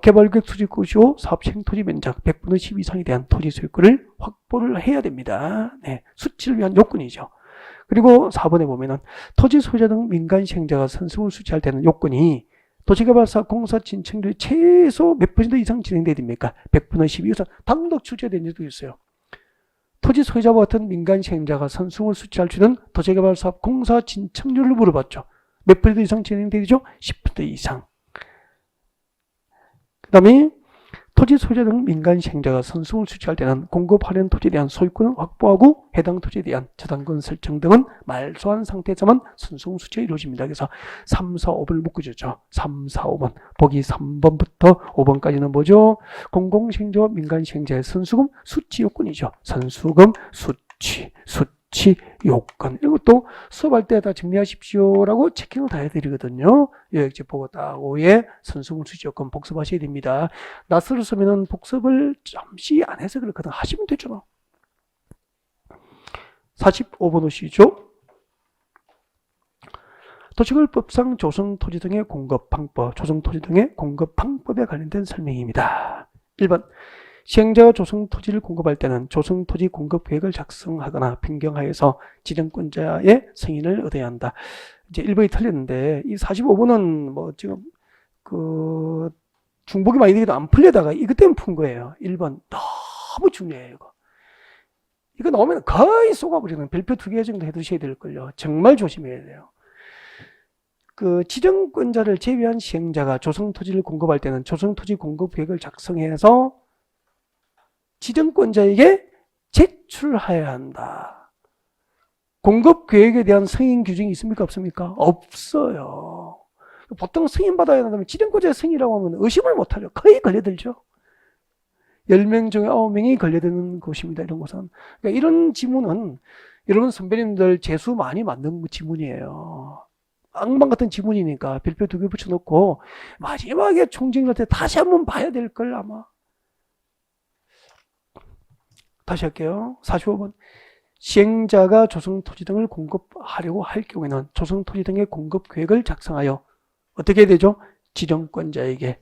개발계획 수립 후 사업시행 토지 면적 100분의 10 이상에 대한 토지 소유권을 확보를 해야 됩니다. 네, 수치를 위한 요건이죠. 그리고 4번에 보면은 토지 소유자 등 민간 시행자가 선수금을 수취할 때는 요건이 도시개발사 공사 진척률이 최소 몇 퍼센트 이상 진행돼야 됩니까? 100분의 10 이상 단독 출제된 적도 있어요. 토지 소유자와 같은 민간 시행자가 선수금을 수취할 수 있는 도시개발 사업 공사 진척률을 물어봤죠. 몇 퍼센트 이상 진행되죠? 10% 이상. 그 다음에 토지 소유자 등 민간 시행자가 선수금을 수취할 때는 공급하려는 토지에 대한 소유권을 확보하고 해당 토지에 대한 저당권 설정 등은 말소한 상태에서만 선수금 수취가 이루어집니다. 그래서 3, 4, 5번을 묶어주죠. 3, 4, 5번. 보기 3번부터 5번까지는 뭐죠? 공공시행자와 민간시행자의 선수금 수취 요건이죠. 선수금 수취 요건. 이것도 수업할 때 다 정리하십시오라고 체킹을 다 해드리거든요. 요약집 보고 딱 오후에 선수금 수취 요건 복습하셔야 됩니다. 낯설을 쓰면은 복습을 잠시 안 해서 그렇거든. 하시면 되죠. 45번 오시죠. 도시개발법상 조성토지 등의 공급 방법, 조성토지 등의 공급 방법에 관련된 설명입니다. 1번. 시행자가 조성토지를 공급할 때는 조성토지 공급 계획을 작성하거나 변경하여서 지정권자의 승인을 얻어야 한다. 이제 1번이 틀렸는데, 이 45번은 뭐 지금 중복이 많이 되기도 안 풀려다가 이것 때문에 푼 거예요. 1번. 너무 중요해요, 이거. 이거 나오면 거의 쏘가버리는 별표 2개 정도 해두셔야 될걸요. 정말 조심해야 돼요. 지정권자를 제외한 시행자가 조성토지를 공급할 때는 조성토지 공급 계획을 작성해서 지정권자에게 제출해야 한다. 공급 계획에 대한 승인 규정이 있습니까? 없습니까? 없어요. 보통 승인받아야 한다면 지정권자의 승인이라고 하면 의심을 못하죠. 거의 걸려들죠. 10명 중에 9명이 걸려드는 곳입니다. 이런 곳은. 그러니까 이런 지문은 여러분 선배님들 재수 많이 만든 지문이에요. 악망 같은 지문이니까 별표 2개 붙여놓고 마지막에 총징할 때 다시 한번 봐야 될 걸 아마. 다시 할게요. 45번. 시행자가 조성토지 등을 공급하려고 할 경우에는 조성토지 등의 공급 계획을 작성하여 어떻게 해야 되죠? 지정권자에게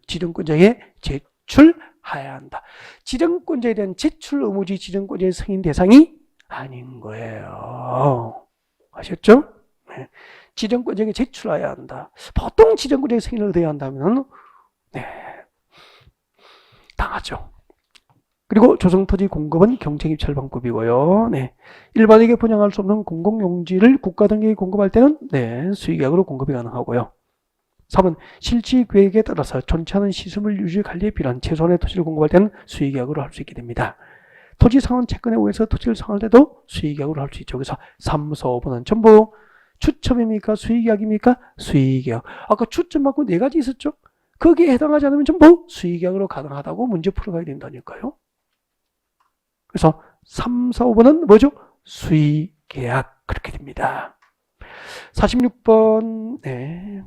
지정권자에게 제출해야 한다. 지정권자에 대한 제출 의무지 지정권자의 승인 대상이 아닌 거예요. 아셨죠? 네. 지정권자에게 제출해야 한다. 보통 지정권자의 승인을 얻어야 한다면 당하죠. 그리고 조성토지 공급은 경쟁입찰 방법이고요. 일반에게 분양할 수 없는 공공용지를 국가 등에게 공급할 때는 수의계약으로 공급이 가능하고요. 3번 실지 계획에 따라서 존치하는 시설물 유지 관리에 필요한 최소한의 토지를 공급할 때는 수의계약으로 할 수 있게 됩니다. 토지 상환 채권에 의해서 토지를 상환할 때도 수의계약으로 할 수 있죠. 그래서 3, 4, 5번은 전부 추첨입니까? 수의계약입니까? 수의계약. 아까 추첨받고 4가지 있었죠? 거기에 해당하지 않으면 전부 수의계약으로 가능하다고 문제 풀어가야 된다니까요. 그래서 3, 4, 5번은 뭐죠? 수의계약. 그렇게 됩니다. 46번 네.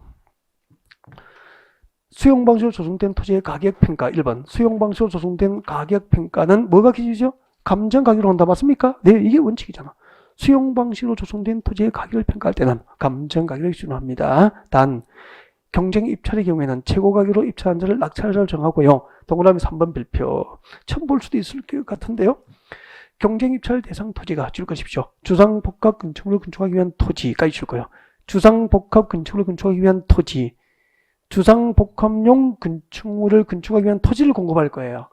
수용방식으로 조성된 토지의 가격평가 1번 수용방식으로 조성된 가격평가는 뭐가 기준이죠? 감정가격으로 한다. 맞습니까? 네, 이게 원칙이잖아. 수용방식으로 조성된 토지의 가격을 평가할 때는 감정가격을 기준으로 합니다. 단 경쟁 입찰의 경우에는 최고가격으로 입찰한 자를 낙찰자를 정하고요. 동그라미 3번 별표 처음 볼 수도 있을 것 같은데요. 경쟁 입찰 대상 토지가 줄 것이십시오. 주상복합 건축물을 건축하기 위한 토지까지 줄 거예요. 주상복합 건축물을 건축하기 위한 토지, 주상복합용 건축물을 건축하기 위한 토지를 공급할 거예요.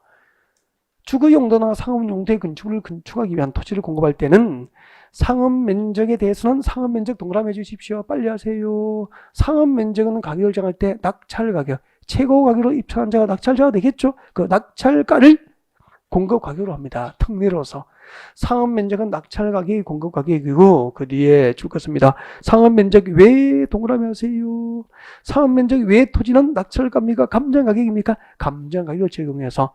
주거용도나 상업용도의 건축물을 건축하기 위한 토지를 공급할 때는 상업면적에 대해서는 상업면적 동그라미 해주십시오. 빨리 하세요. 상업면적은 가격을 정할 때 낙찰가격, 최고가격으로 입찰한 자가 낙찰자가 되겠죠. 그 낙찰가를 공급가격으로 합니다. 턱 내려서. 상업면적은 낙찰가격이 공급가격이고 그 뒤에 줄 것입니다. 상업면적 외 동그라미 하세요. 상업면적 외 토지는 낙찰가입니까? 감정가격입니까? 감정가격을 적용해서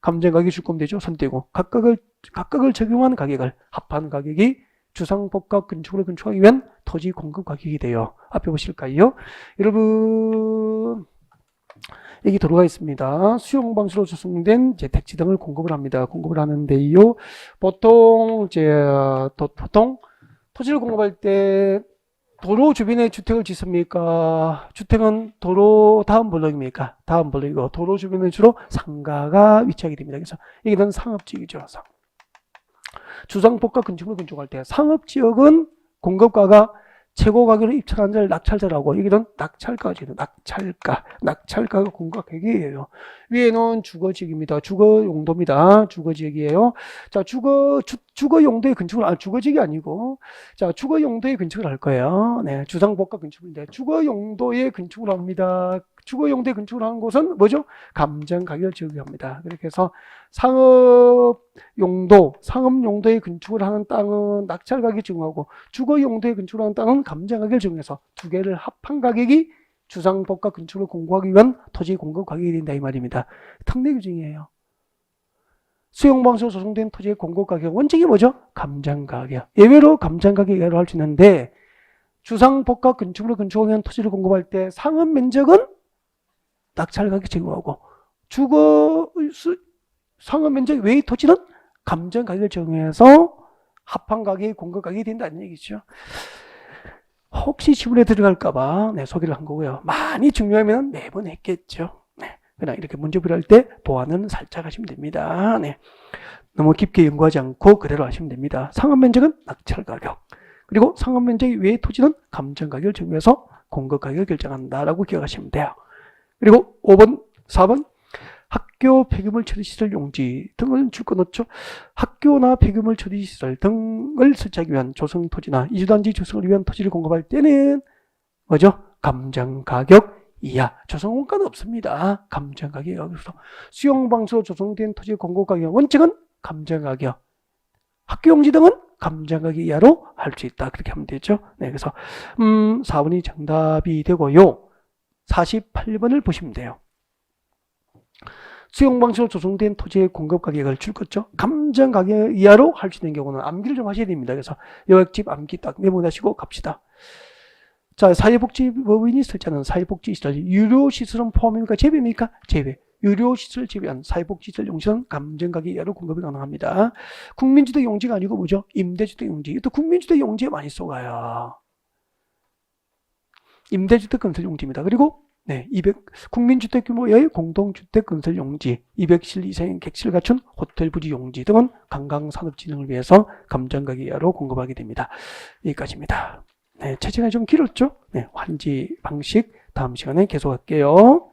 감정가격이 줄 거면 되죠. 손 떼고 각각을 적용한 가격을 합한 가격이 주상복합 건축물을 건축하기 위한 토지 공급 가격이 돼요. 앞에 보실까요? 여러분 여기 들어가 있습니다. 수용 방식으로 조성된 택지 등을 공급을 합니다. 공급을 하는데요. 보통 토지를 공급할 때 도로 주변에 주택을 짓습니까? 주택은 도로 다음 블록입니까? 다음 블록이고 도로 주변에 주로 상가가 위치하게 됩니다. 그래서 이게 상업지역이죠. 주상복합 건축물을 건축할 때 상업지역은 공급가가 최고 가격으로 입찰한 자를 낙찰자라고 여기는 낙찰가지요. 낙찰가가 공급가격이에요. 위에는 주거지역입니다. 주거용도입니다. 주거지역이에요. 자, 주거용도의 건축을 주거지역이 아니고 자, 주거용도의 건축을 할 거예요. 네, 주상복합 건축인데 주거용도의 건축을 합니다. 주거용도의 건축을 하는 곳은 뭐죠? 감정가격을 적용합니다. 그렇게 해서 상업용도의 건축을 하는 땅은 낙찰가격이 적용하고 주거용도의 건축을 하는 땅은 감정가격을 적용해서 두 개를 합한 가격이 주상복합 건축을 공급하기 위한 토지 공급 가격이 된다 이 말입니다. 특례 규정이에요. 수용방식으로 조성된 토지의 공급 가격 원칙이 뭐죠? 감정가격. 예외로 감정가격을 할 수 있는데 주상복합 건축물을 건축하기 위한 토지를 공급할 때 상업 면적은 낙찰가격 적용하고 상업 면적 외의 토지는 감정가격을 적용해서 합한 가격이 공급 가격이 된다는 얘기죠. 혹시 지문에 들어갈까봐 소개를 한 거고요. 많이 중요하면 매번 했겠죠. 그냥 이렇게 문제 풀이할 때 보완은 살짝 하시면 됩니다. 너무 깊게 연구하지 않고 그대로 하시면 됩니다. 상업 면적은 낙찰 가격, 그리고 상업 면적 외의 토지는 감정 가격을 적용해서 공급 가격을 결정한다라고 기억하시면 돼요. 그리고 5번, 4번 학교 폐기물 처리시설 용지 등을 줄 거 넣죠. 학교나 폐기물 처리시설 등을 설치하기 위한 조성 토지나 이주단지 조성을 위한 토지를 공급할 때는 뭐죠? 감정가격 이하. 조성원가는 없습니다. 감정가격이 여기서 수용방식으로 조성된 토지 공급가격 원칙은 감정가격. 학교용지 등은 감정가격 이하로 할 수 있다. 그렇게 하면 되죠. 그래서 4번이 정답이 되고요. 48번을 보시면 돼요. 수용방식으로 조성된 토지의 공급가격을 줄 거죠. 감정가격 이하로 할 수 있는 경우는 암기를 좀 하셔야 됩니다. 그래서 요약집 암기 딱 메모하시고 갑시다. 자, 사회복지법인이 설치하는 사회복지시설, 유료시설은 포함입니까? 제외입니까? 제외. 유료시설 제외한 사회복지시설 용지는 감정가격 이하로 공급이 가능합니다. 국민주택 용지가 아니고 뭐죠? 임대주택 용지. 이것도 국민주택 용지에 많이 쏘가요. 임대주택 건설 용지입니다. 그리고 국민주택 규모의 공동주택 건설 용지, 200실 이상의 객실 갖춘 호텔 부지 용지 등은 관광산업 진흥을 위해서 감정가격 이하로 공급하게 됩니다. 여기까지입니다. 체제가 좀 길었죠? 환지 방식 다음 시간에 계속할게요.